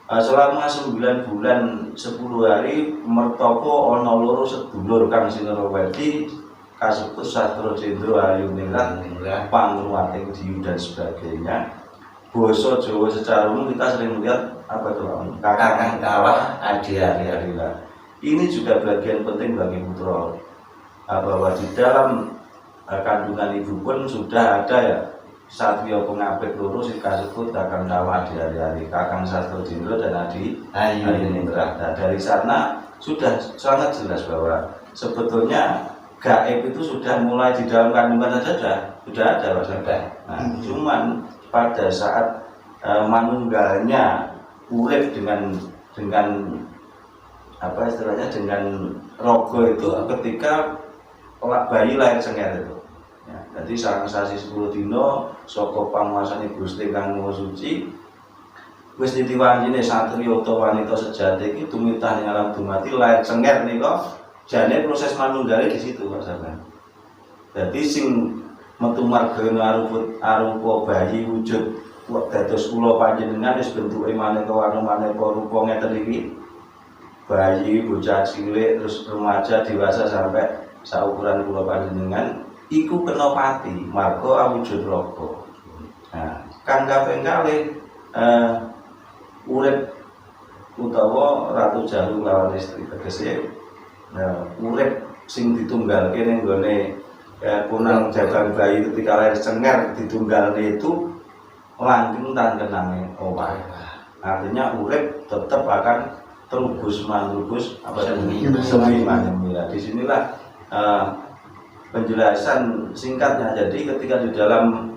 Selama 9 bulan 10 hari mertoko ana loro sedulur kang Sinrawedi kasebut Sastro Jendro Ayu Ningrat, Pangruwating Diyu dan sebagainya. Basa Jawa secara umum kita sering melihat kakang kawah adhiarila. Ini juga bagian penting bagi putra, bahwa di dalam kandungan ibu pun sudah ada ya satria pengapit loro sing kasebut kakang kawah adhiarila, kakang Sastro Jendro dan Ayu Ningrat. Nah, dari sana sudah sangat jelas bahwa sebetulnya gaib itu sudah mulai di dalam kandungan saja sudah ada Mas. Nah, cuman pada saat manunggalnya urip dengan apa istilahnya dengan rogo itu ketika bayi lahir senger itu. Ya, jadi sareng sasi 10 dina saka panguasane Gusti kang Maha Suci wis ditiwanjine satria utawa wanita sejati iki tumitah ning alam dumati lair cenger nika jane proses manunggale di situ Pak Saban. Dadi sing metu margana arupa bayi wujud dados kula panjenengan wis bentuke maneka warna-maneka rupa ngeten iki. Bayi, bocah cilik, terus remaja, dewasa sampai saukuran kula panjenengan iku kena pati marga awujud raga. Nah, kang kaping kalih urip utawa Ratu Jalu lawan istri tegese urip sing ditunggalke ning gone punang jagang bayi ketika lahir cenger ditunggalne itu langgeng tan kenange owah. Artinya urip tetap akan terubus manubus semi manembila. Disinilah penjelasan singkatnya. Jadi ketika di dalam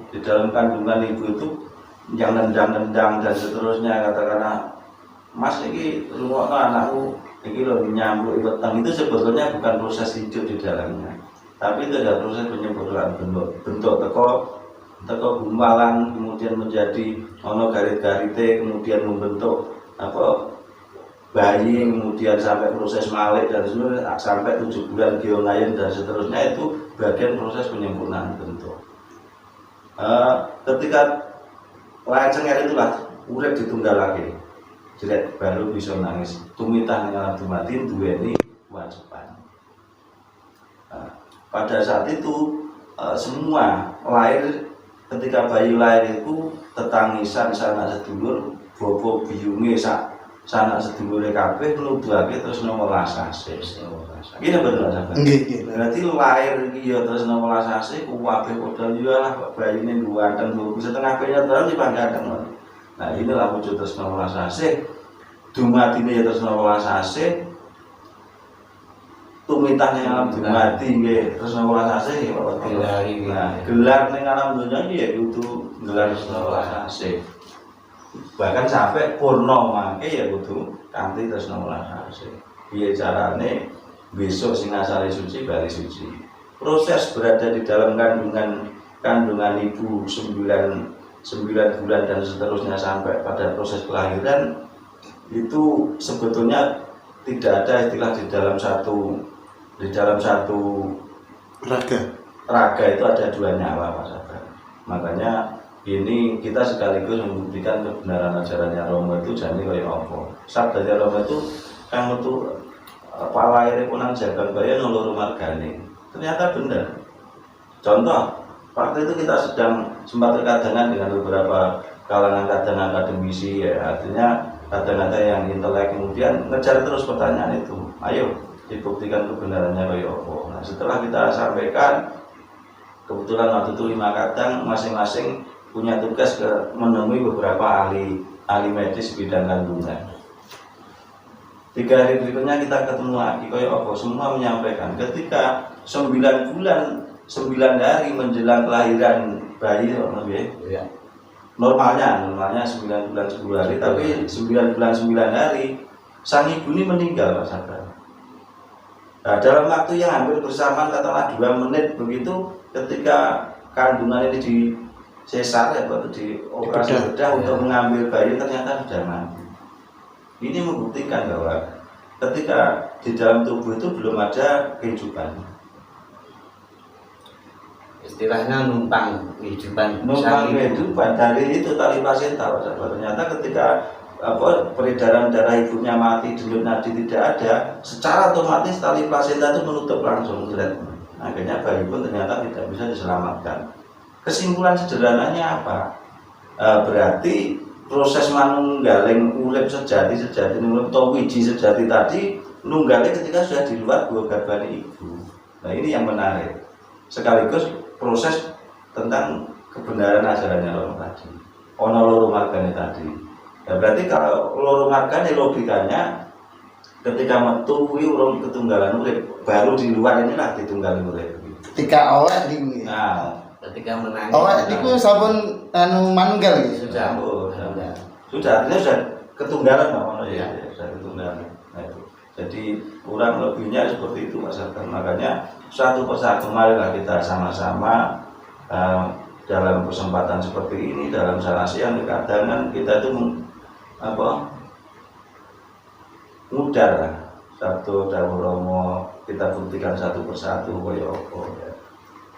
kandungan ibu itu yang nendang-nendang dan seterusnya, katakanlah Mas ini rumah anakku ini loh nyambuk weteng, itu sebetulnya bukan proses hidup di dalamnya, tapi itu adalah proses penyempurnaan bentuk teko gumpalan, kemudian menjadi ono garit-garite, kemudian membentuk bayi, kemudian sampai proses malik dan seterusnya sampai 7 bulan geonayen dan seterusnya, itu bagian proses penyempurnaan bentuk. Ketika lahir cenger itulah urip ditunggalake, jelek baru bisa nangis. Tumitah ning alam dumati duweni kewajiban. Pada saat itu semua lahir, ketika bayi lahir itu tetangisan sanak sedulur, bobo biyunge sanak sedulure kabeh nuduhake terus nomelas asih. Gini bener sampeyan. Nggih. Berarti lahir iki ya terus nomelas asih kabeh padha ya lah bayine duwanteng setengah penyo terus dipanggaken. Nah, inilah wujud terus nomelas asih. Dumatine ya terus nomelas asih. Tumitah ning alam dumati nggih terus nomelas asih ya Bapak. Nah, gelar ning alam donya iki ya kudu gelar nomelas asih. Bahkan sampai purna mangke ya kudu kanthi terus nomelas asih. Piye carane besok sing asale suci bali suci. Proses berada di dalam kandungan ibu 9 bulan dan seterusnya sampai pada proses kelahiran itu sebetulnya tidak ada istilah di dalam satu raga itu ada 2 nyawa Pak Sabar. Makanya ini kita sekaligus membuktikan kebenaran ajarannya Romo itu jane kaya apa. Sabdanya Romo itu kang metu palaire punang jagang bayi loro margane. Ternyata benar. Contoh, waktu itu kita sedang sempat terkadangan dengan beberapa kalangan kadang akademisi ya, artinya kadang-kadang yang intelek, kemudian ngejar terus pertanyaan itu. Ayo dibuktikan kebenarannya kaya apa. Nah, setelah kita sampaikan, kebetulan waktu itu 5 kadang masing-masing punya tugas menemui beberapa ahli medis bidang kandungan. 3 hari berikutnya kita ketemu lagi, kaya apa, semua menyampaikan ketika 9 bulan 9 hari menjelang kelahiran bayi ya. Normalnya 9 bulan 10 hari, tapi 9 bulan 9 hari sang ibu ini meninggal Pak Sabar. Nah, dalam waktu yang hampir bersamaan, katakanlah 2 menit begitu, ketika kandungan ini di sesar ya, atau di operasi bedah untuk mengambil bayi, ternyata sudah mati. Ini membuktikan bahwa ketika di dalam tubuh itu belum ada kehidupan. Istilahnya numpang kehidupan dari itu tali plasenta. Ternyata ketika peredaran darah ibunya mati, denyut nadi tidak ada, secara otomatis tali plasenta itu menutup langsung. Akhirnya bayi pun ternyata tidak bisa diselamatkan. Kesimpulan sederhananya apa? Berarti proses manunggaling urip sejati atau wiji sejati tadi nunggalnya ketika sudah di luar gua garbane ibu. Nah, ini yang menarik. Sekaligus proses tentang kebenaran ajarannya Romo tadi. Ono loro margane tadi. Ya, berarti kalau loro margane logikanya ketika metu kuwi urung ketunggalan urip, baru di luar inilah ditunggal urip. Ketika oleh di ketika menangis. Niku sampun manunggal gitu. Sudah artinya sudah ketunggalan ya. Sudah ketunggalan. Nah, itu. Jadi kurang lebihnya seperti itu Mas Sabar. Makanya satu persatu marilah kita sama-sama dalam kesempatan seperti ini, dalam salah siang kedatangan kita itu apa mudar lah satu dawuh Rama kita buktikan satu persatu kaya apa ya.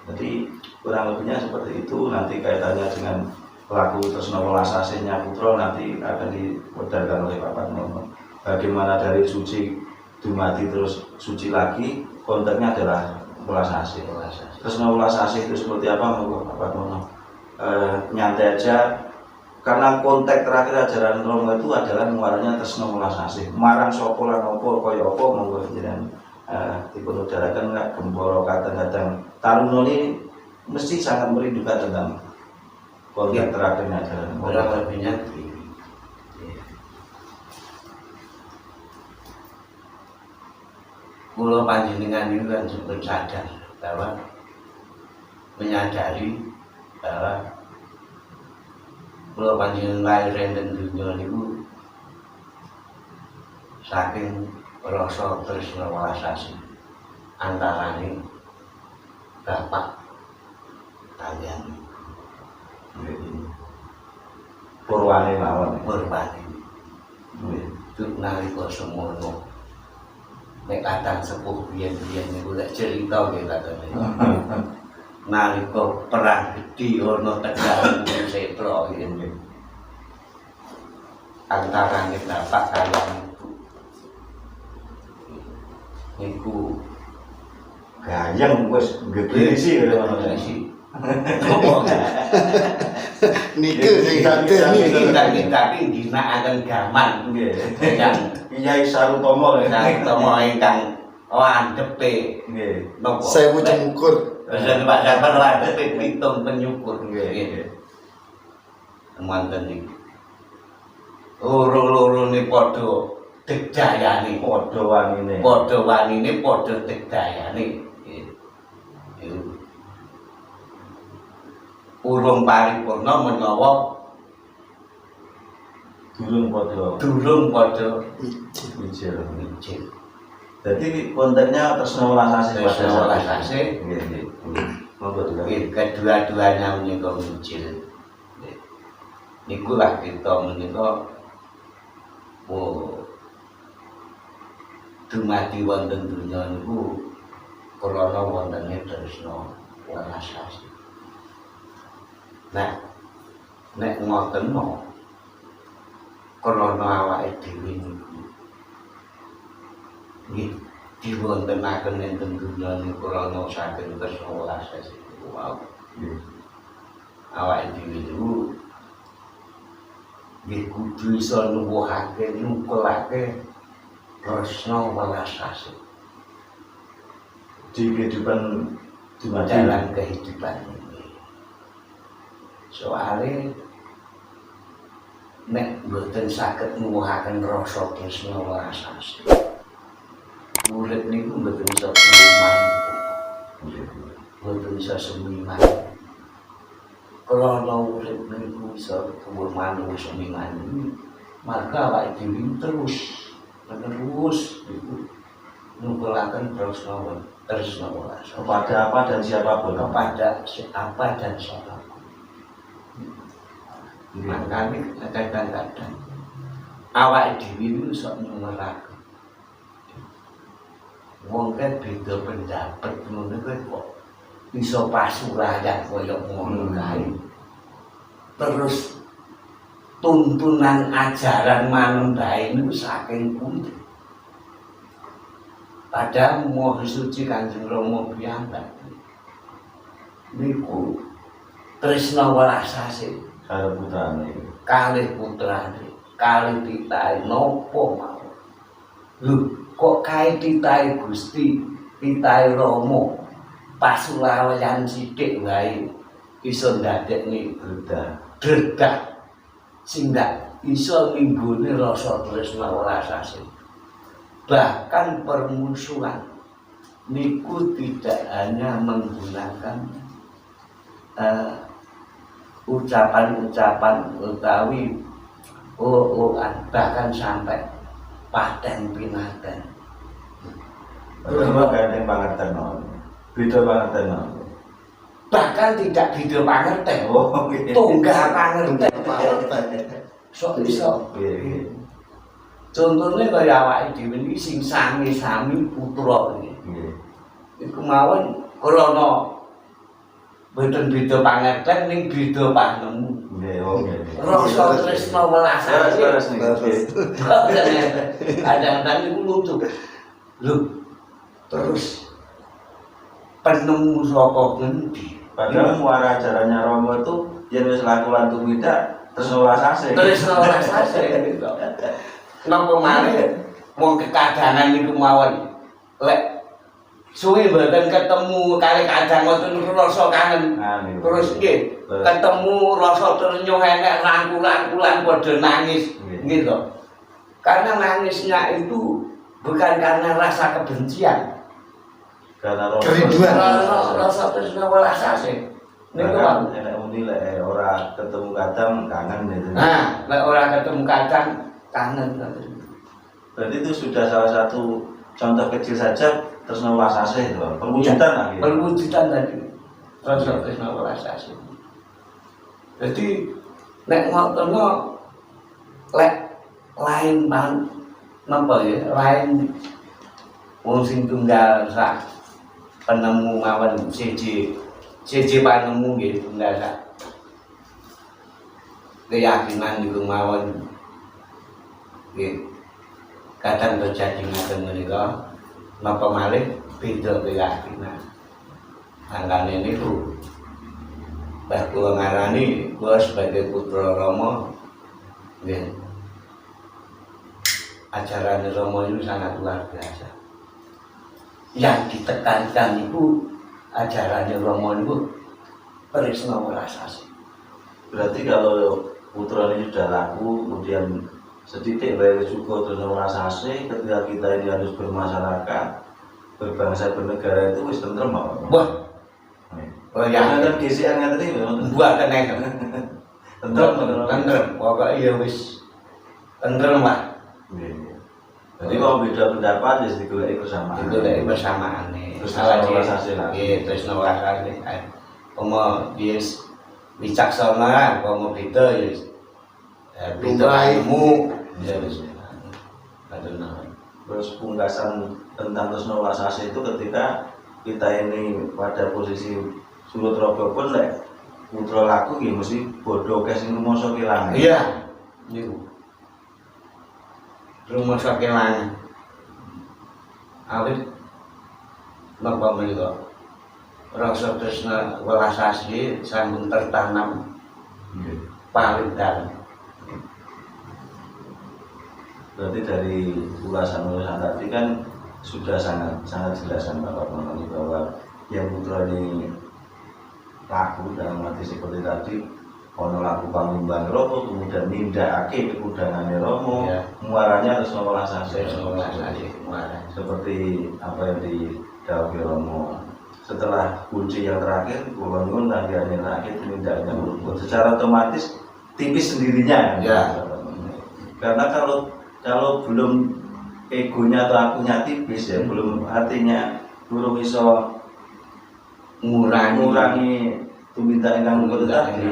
Jadi kurang lebihnya seperti itu. Nanti kaitannya dengan pelaku tresna welas asihnya putra nanti akan diwedarkan oleh Pak Padmono. Bagaimana dari suci dumadi terus suci lagi, konteksnya adalah welas asih. Tresna welas asih itu seperti apa monggo Pak Padmono? Nyantai aja, karena konteks terakhir ajaran Rama itu adalah muaranya tresna welas asih. Marang sapa lan apa kaya apa monggo jenengan dipun udarakan nggak gemboro kadang-kadang Taruna ini mesti sangat merindukan tentang konteks terakhirnya ajaran. Kurang lebihnya begini. Kula panjenengan itu kan cukup sadar bahwa menyadari bahwa kula panjenengan lahir enten dunya niku saking rasa tresna welas asih antarane bapak kaliyan Purwane mawon. Purwane itu nalika semono nek kadang sepuh biyen-biyen niku lek cerita nggih katene nalika perang gedhi ana Tegal Setra ngene antara bapak kaliyan niku gayeng wis ngegrisi kaya ngono sih. Niku sing ganteng Tapi ginakaken gaman nggih. yang Kyai Sarutomo Sarutomo ingkang landhepe nggih. napa? Sewu cemkur. Pak Jabar landhepe pitung penyukur Nggih. Manten niku. Loro-lorone padha degdayane, Padha wanine. padha degdayane. Urung paripurna menawa durung padha mijil. mijil. Jadi kontennya tresna welas asih. Tresna welas asih. Nggih. Monggo dulu. Kedua-duanya menika mijil. Niku lah kita menika dumadi wonten dunya niku krana wontene tresna welas asih. Nek ngoten mau krana awake dhewe niku nggih diwontenaken enten dunya niku krana saking tresna welas asih niku wau. Awake dhewe niku nggih kudu iso nuwuhake nukulake tresna welas asih Di kehidupan dumadi dalam kehidupan ini. Soalnya nek mboten saged nuwuhaken rasa tresna welas asih, urip niku mboten iso semiman. Mboten iso semiman. Krana urip niku iso semiman maka awake dhewe terus niku nuwuhaken tresna welas kepada apa dan siapapun. kepada siapa dan siapapun. Makanya kadang-kadang awake dhewe iso nyumerake. Wong kan beda pendapat ngono kok iso pasurayan kaya ngono kae. Terus tuntunan ajaran manembah niku saking pundi? Padahal Maha Suci Kanjeng Rama piyambak niku tresna welas asih Karo putrane. kalih putrane, kalih titahe napa mawon. Lho, kok kae titahe Gusti, titahe Rama pasulayan sithik wae iso ndadekne dredah sing ndak iso ninggone rasa tresna welas asih. Bahkan permusuhan niku tidak hanya menggunakan ucapan-ucapan utawi bahkan sampai paten pinaten. Beda gandeng pangerten. Beda pangerten. Bahkan tidak beda pangerten. Oh, nggih. Tunggah pangerten. sok iso. Nggih. Contohnya kaya awake dhewe iki sing sami-sami putra iki. Nggih. Iku mawon krana boten beda pangerten ning beda panemu. Nggih, oh nggih. Rasa tresna welas asih. Terus nggih. Kadang-kadang iku lucu. Lho, terus penemu saka ngendi? Padahal muara ajarannya Romo itu yen wis laku lan tumindak terus welas asih. Tresna welas asih gitu. Napa malih wong kekadangan niku mawon. Lek suwe mboten ketemu kali kadang ngoten rasa kangen. Terus nggih, ketemu rasa ternyuh enek rangkul-rangkulan padha nangis gitu. Karena nangisnya itu bukan karena rasa kebencian. Karena Kerinduan. Rasa tresna welas asih. Niku wae. enek muni lek ora ketemu kadang kangen gitu. Nah, lek ora ketemu kadang kangen. Berarti itu sudah salah satu contoh kecil saja terus welas asih itu. Perwujudan lagi. Perwujudan tadi. Rasa tresna welas asih. Jadi nek ngoten lek lain ban napa ya, lain wong sing tunggal sak penemu mawon siji panemu nggih tunggal sak keyakinan niku mawon nggih kadang terjadi ngoten menika napa malih beda keyakinan angkane niku Mbah kula ngarani kula sebagai putra Rama nggih ajaran Romo itu sangat luar biasa. Yang ditekankan itu ajarannya Romo itu tresna welas asih. Berarti kalau putra ini sudah laku, kemudian setitik bayar syukur terus welas asih, ketika kita ini harus bermasyarakat, berbangsa bernegara itu wis tentrem apa? Wah, oh ya, kan GCN ngerti iki. buat tenek. Tentrem. Pokoknya ya wis tentrem lah. Jadi kalau beda pendapat ya digoleki bersama. Digoleki bersamaan nih. Terus welas asih lah. Iya, terus welas asih. Pomo dia wicaksana, pomo beda ya. Beda ilmu, ya wis. Terus pungkasan tentang terus welas asih itu ketika kita ini pada posisi surut robo pun lek putra laku ya mesti bodoh kes sing rumangsa kelangan. Iya. Niku. Rumah sakelangan. Awit napa menika? Rasa tresna welas asih sampun tertanam paling dalam. Berarti dari ulasan-ulasan tadi kan sudah sangat jelas kan Bapak mengenai bahwa yang putra ini laku dalam arti seperti tadi ono laku pangimbang Romo kemudian nindakake pikudangane Romo muaranya harus welas asih seperti apa yang didhawuhi Romo. Setelah kunci yang terakhir kula nyuwun tanggaane terakhir tindakannya merupakan secara otomatis tipis sendirinya ya. Karena kalau belum egonya atau akunya tipis ya belum artinya belum bisa ngurangi tumindak ingkang mungkin tadi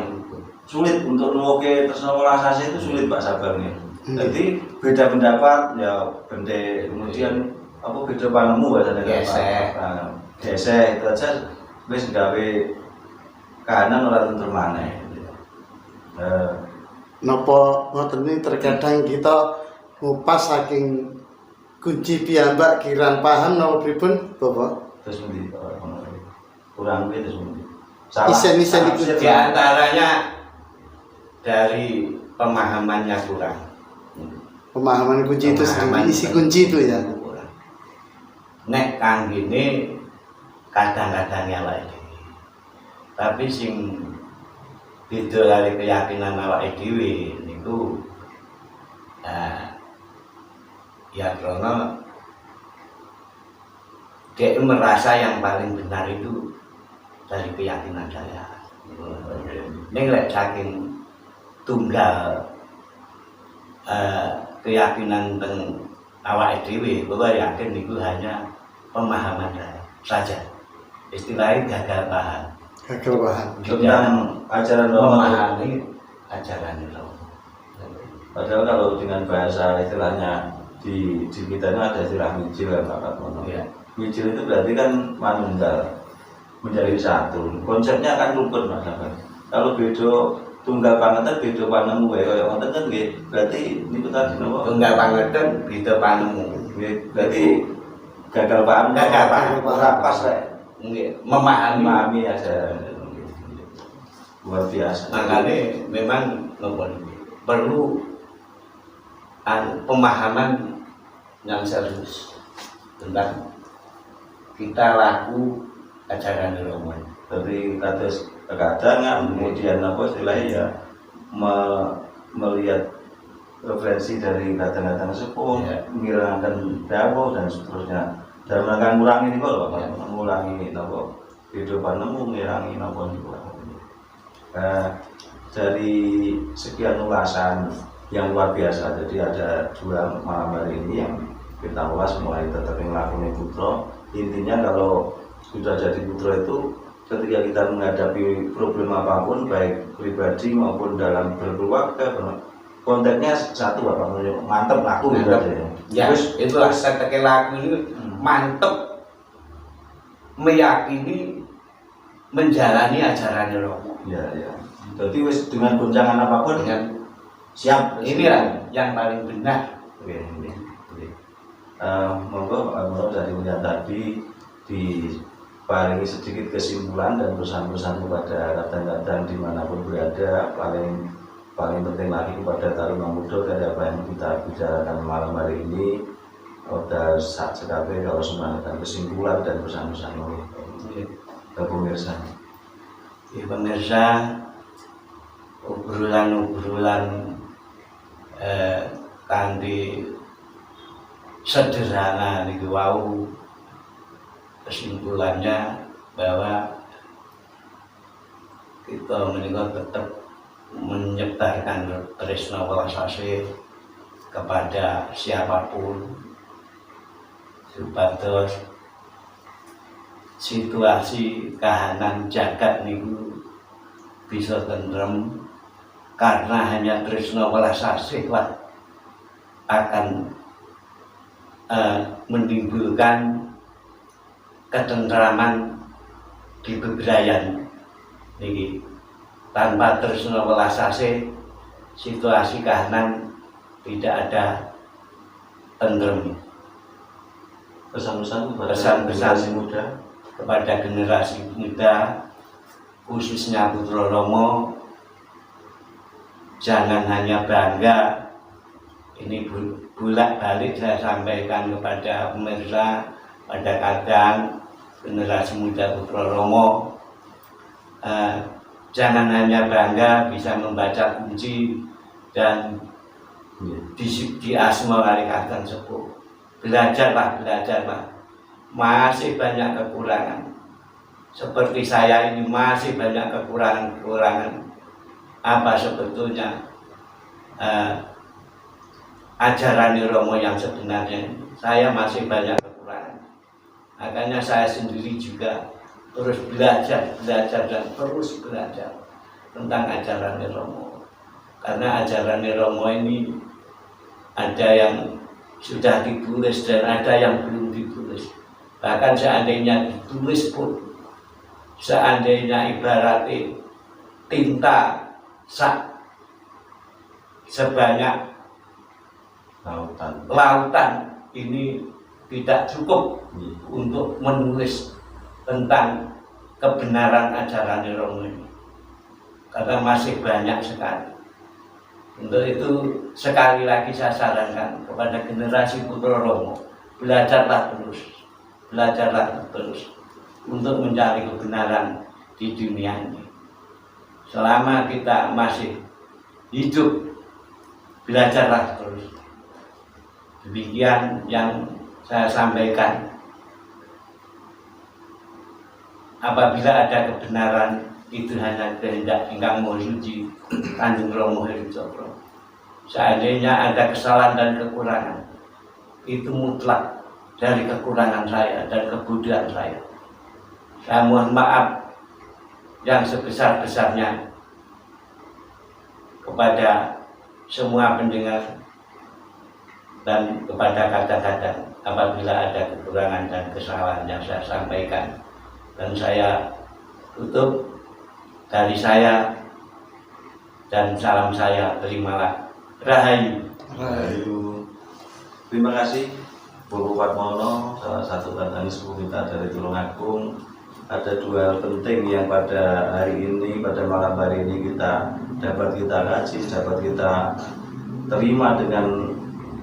sulit untuk nuwoke tresna welas asih itu sulit Pak sabarnya. Jadi beda pendapat ya bende kemudian apa beda panemu bahasane gesek itu aja wis gawe kahanan ora tentu maneh. Napa ngoten iki terkadang kita ngupas saking kunci piyambak kirang paham napa pripun Bapak? Terus pundi kurang lebih terus pundi. Isen-isen itu Di antaranya dari pemahamannya kurang. pemahaman kunci itu sendiri, isi kunci itu ya. Nek kang gini kadang-kadang awake dhewe. Tapi sing beda kali keyakinan awake dhewe niku ya karena dia merasa yang paling benar itu dari keyakinan saya. Ini lek saking tunggal keyakinan teng awake dhewe, bahwa yakin itu hanya pemahaman saya saja. Istilahnya gagal paham. Gagal paham. Tentang ajaran Romo. Memahami ajaran Romo. Padahal kalau dengan bahasa istilahnya di kita ini ada istilah mijil ya Pak Katmono. Ya. Mijil itu berarti kan manunggal menjadi satu. Konsepnya kan rukun Mas Sabar. Kalau beda tunggal pangetan beda panemu ya kaya ngoten kan nggih. Berarti niku tadi napa? Tunggal pangetan beda panemu. Nggih, berarti gagal paham. Gagal paham. Ora pas rek. Nggih, memahami. Aja. Luar biasa. Makanya memang perlu pemahaman yang serius tentang kita laku ajaran Romo. Tapi kadang kemudian apa istilahnya ya melihat referensi dari kata-kata sepuh, Ya. menghilangkan dawuh dan seterusnya. Dan mereka mengurangi ini kok, Pak. Ya. Mengurangi nopo kehidupan nemu, mengurangi nopo niku. Dari sekian ulasan yang luar biasa, jadi ada 2 malam hari ini yang kita ulas mulai tetap ngelakuin putra. Intinya kalau sudah jadi putra itu ketika kita menghadapi problem apapun baik pribadi maupun dalam berkeluarga, konteksnya satu Bapak, mantep laku gitu aja. Ya, itu saya tekan laku ini mantep meyakini menjalani ajaran Romo. Ya, ya. Jadi wis dengan goncangan apapun Dengan siap. ini yang paling benar. Oke, ini. Monggo Pak Katmono dari yang tadi diparingi sedikit kesimpulan dan pesan-pesan kepada rekan-rekan dimanapun berada, paling penting lagi kepada taruna muda dari apa yang kita bicarakan malam hari ini. Udah saat sekali kalau semuanya kesimpulan dan pesan-pesan oleh ke pemirsa. Ya, pemirsa, obrolan-obrolan kanthi sederhana niku wau kesimpulannya bahwa kita menika tetap menyebarkan tresna welas asih kepada siapapun supados situasi kahanan jagat niku bisa tentrem, karena hanya tresna welas asih lah akan menimbulkan ketentraman di bebrayan niki. Tanpa tresna welas asih situasi kahanan tidak ada tentrem. Pesan-pesan kepada Pesan-pesan generasi muda, kepada generasi muda khususnya putra Romo, jangan hanya bangga. Ini bolak-balik saya sampaikan kepada pemirsa, pada kadang generasi muda putra Romo, jangan hanya bangga bisa membaca kunci dan di asma kali kadang sepuh. Belajarlah, masih banyak kekurangan. Seperti saya ini masih banyak kekurangan. Apa sebetulnya ajaran Romo yang sebenarnya? Saya masih banyak kekurangan. Makanya saya sendiri juga terus belajar dan terus belajar tentang ajaran Romo. Karena ajaran Romo ini ada yang sudah ditulis dan ada yang belum ditulis. Bahkan seandainya ditulis pun, seandainya ibaratnya tinta sebanyak lautan ini tidak cukup untuk menulis tentang kebenaran ajaran Romo ini, karena masih banyak sekali. Untuk itu sekali lagi saya sarankan kepada generasi putra Romo, belajarlah terus untuk mencari kebenaran di dunia ini. Selama kita masih hidup, belajarlah terus. Demikian yang saya sampaikan. Apabila ada kebenaran, itu hanya kehendak Ingkang Maha Suci Kanjeng Romo Heru Cokro. Seandainya ada kesalahan dan kekurangan, itu mutlak dari kekurangan saya dan kebodohan saya. Saya mohon maaf yang sebesar-besarnya kepada semua pendengar dan kepada kadang-kadang apabila ada kekurangan dan kesalahan yang saya sampaikan, dan saya tutup dari saya dan salam saya, terimalah. Rahayu. Rahayu. Terima kasih Bapak Patmono, salah satu kadang sepuh kita dari Tulungagung. Ada dua hal penting yang pada hari ini, pada malam hari ini dapat kita kaji, dapat kita terima dengan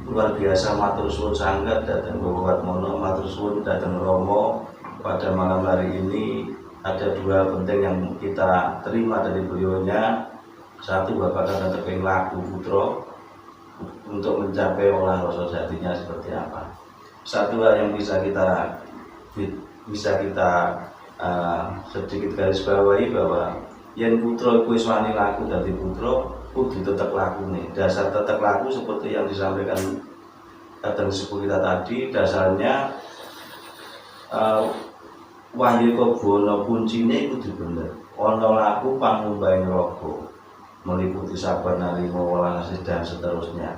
luar biasa. Matur suwun sangat datang Bapak Patmono, matur suwun datang Romo. Pada malam hari ini ada dua hal penting yang kita terima dari beliaunya. Satu, Bapak akan terping laku putro untuk mencapai olah rasa jatinya seperti apa. Satu hal yang bisa kita sedikit garis bawahi bahwa yen putra kuwi wani laku dadi putra kudu tetep lakune. Dasar tetep laku seperti yang disampaikan kadang sepuh kita tadi, dasarnya wahyu kebono kuncine kudu bener. Ana laku pangumbaing raga, meliputi sabar narimo welas dan seterusnya.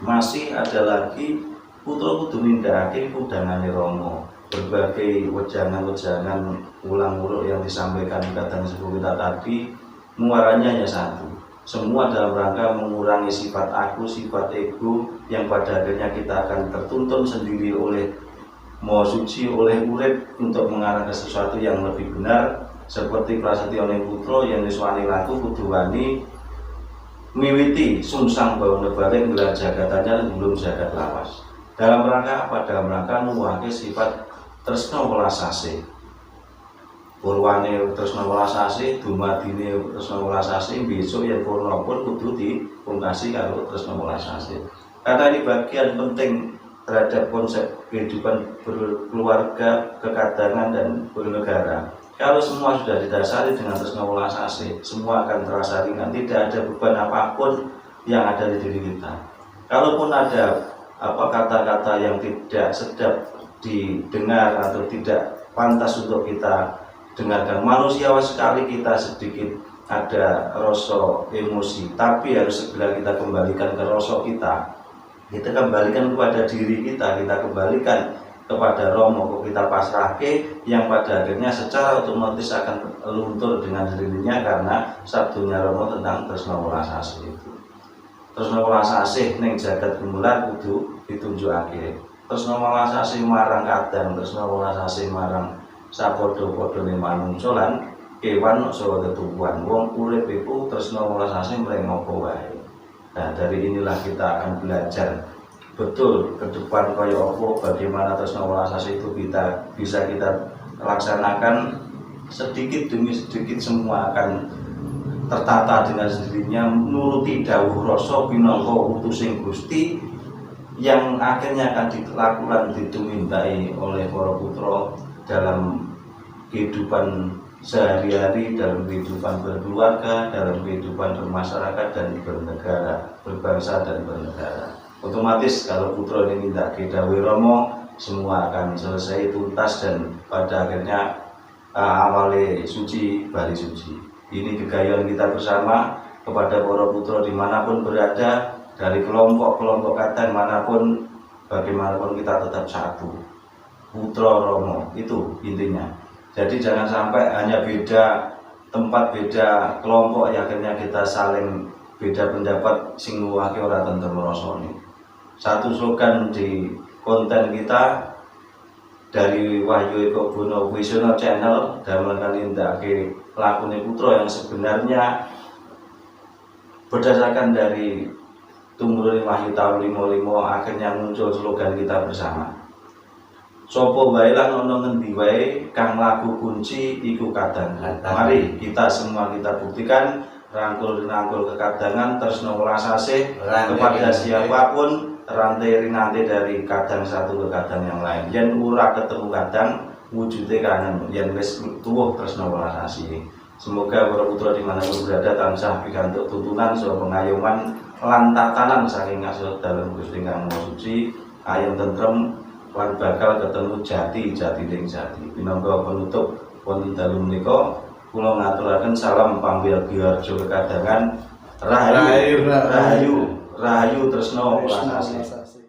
Masih ada lagi putra kudu nindakake kudangane Rama. Berbagai wejangan-wejangan ulang-ulang yang disampaikan kadang sepuh kita tadi muaranya hanya satu. Semua dalam rangka mengurangi sifat aku, sifat ego yang pada akhirnya kita akan tertuntun sendiri oleh mau suci, oleh urip untuk mengarah ke sesuatu yang lebih benar. Seperti prasetyane putra yang wani laku kudu wani miwiti sungsang bauna balik gelar jagatannya belum jagat lawas. Dalam rangka apa? Dalam rangka nuwuhake sifat tresna welas asih. Purwane tresna welas asih, dumadine tresna welas asih, besok yen purna pun kudu dipungkasi karo tresna welas asih. Karena ini bagian penting terhadap konsep kehidupan berkeluarga, kekadangan dan bernegara. Kalau semua sudah didasari dengan tresna welas asih, semua akan terasa ringan, tidak ada beban apapun yang ada di diri kita. Kalaupun ada kata-kata yang tidak sedap didengar atau tidak pantas untuk kita dengarkan, manusiawi sekali kita sedikit ada rasa emosi, tapi harus segera kita kembalikan ke rasa kita kembalikan kepada diri kita kembalikan kepada Romo, kita pasrahke yang pada akhirnya secara otomatis akan luntur dengan sendirinya karena sabdunya Romo tentang tresna welas asih itu. Tresna welas asih ning jagat gumular kudu ditunjukake. Tresna welas asih marang kadang, tresna welas asih marang sapadha-padhane manungsa lan kewan saha tetuwuhan. Wong urip iku tresna welas asih mrene apa wae. Nah, dari inilah kita akan belajar betul ke depan kaya apa, bagaimana tresna welas asih itu bisa kita laksanakan sedikit demi sedikit. Semua akan tertata dengan sendirinya nuruti dawuh rasa pinangka utusing Gusti yang akhirnya akan dilakukan ditumintai oleh para putra dalam kehidupan sehari-hari, dalam kehidupan berkeluarga, dalam kehidupan bermasyarakat dan bernegara, berbangsa dan bernegara. Otomatis kalau putra ini minta dawuh Rama, semua akan selesai tuntas dan pada akhirnya awale suci bali suci. Ini gegayuhan kita bersama kepada para putra dimanapun berada, dari kelompok-kelompok kadang manapun, bagaimanapun kita tetap satu. Putra Rama itu intinya. Jadi jangan sampai hanya beda tempat, beda kelompok ya akhirnya kita saling beda pendapat sing nuwuhake ora tentrem rasane. Satu slogan di konten kita dari Wahyu Eko Bono Visioner Channel dalam nindakake lakune putra yang sebenarnya berdasarkan dari tumurune Wahyu tahun 55 akhirnya muncul slogan kita bersama. Sopo wae lan ana ngendi wae kang laku kunci iku kadang. Mari kita semua kita buktikan rangkul kekadangan tresna welas asih kepada siapapun, rantai rinante dari kadang satu ke kadang yang lain. Yen ora ketemu kadang wujude kangen, yen wis tuwuh tresna welas asih. Semoga para putra dimanapun berada tansah pikantuk tuntunan saha pengayoman lan tatanan saking ngaso dalem Gusti Kang Maha Suci, ayem tentrem lan bakal ketemu jati ning jati. Minangka penutup wonten dalu menika kula ngaturaken salam pambiar biarjo kekadangan rahayu. Rahayu Tresno Tresno Prasasti. Prasasti.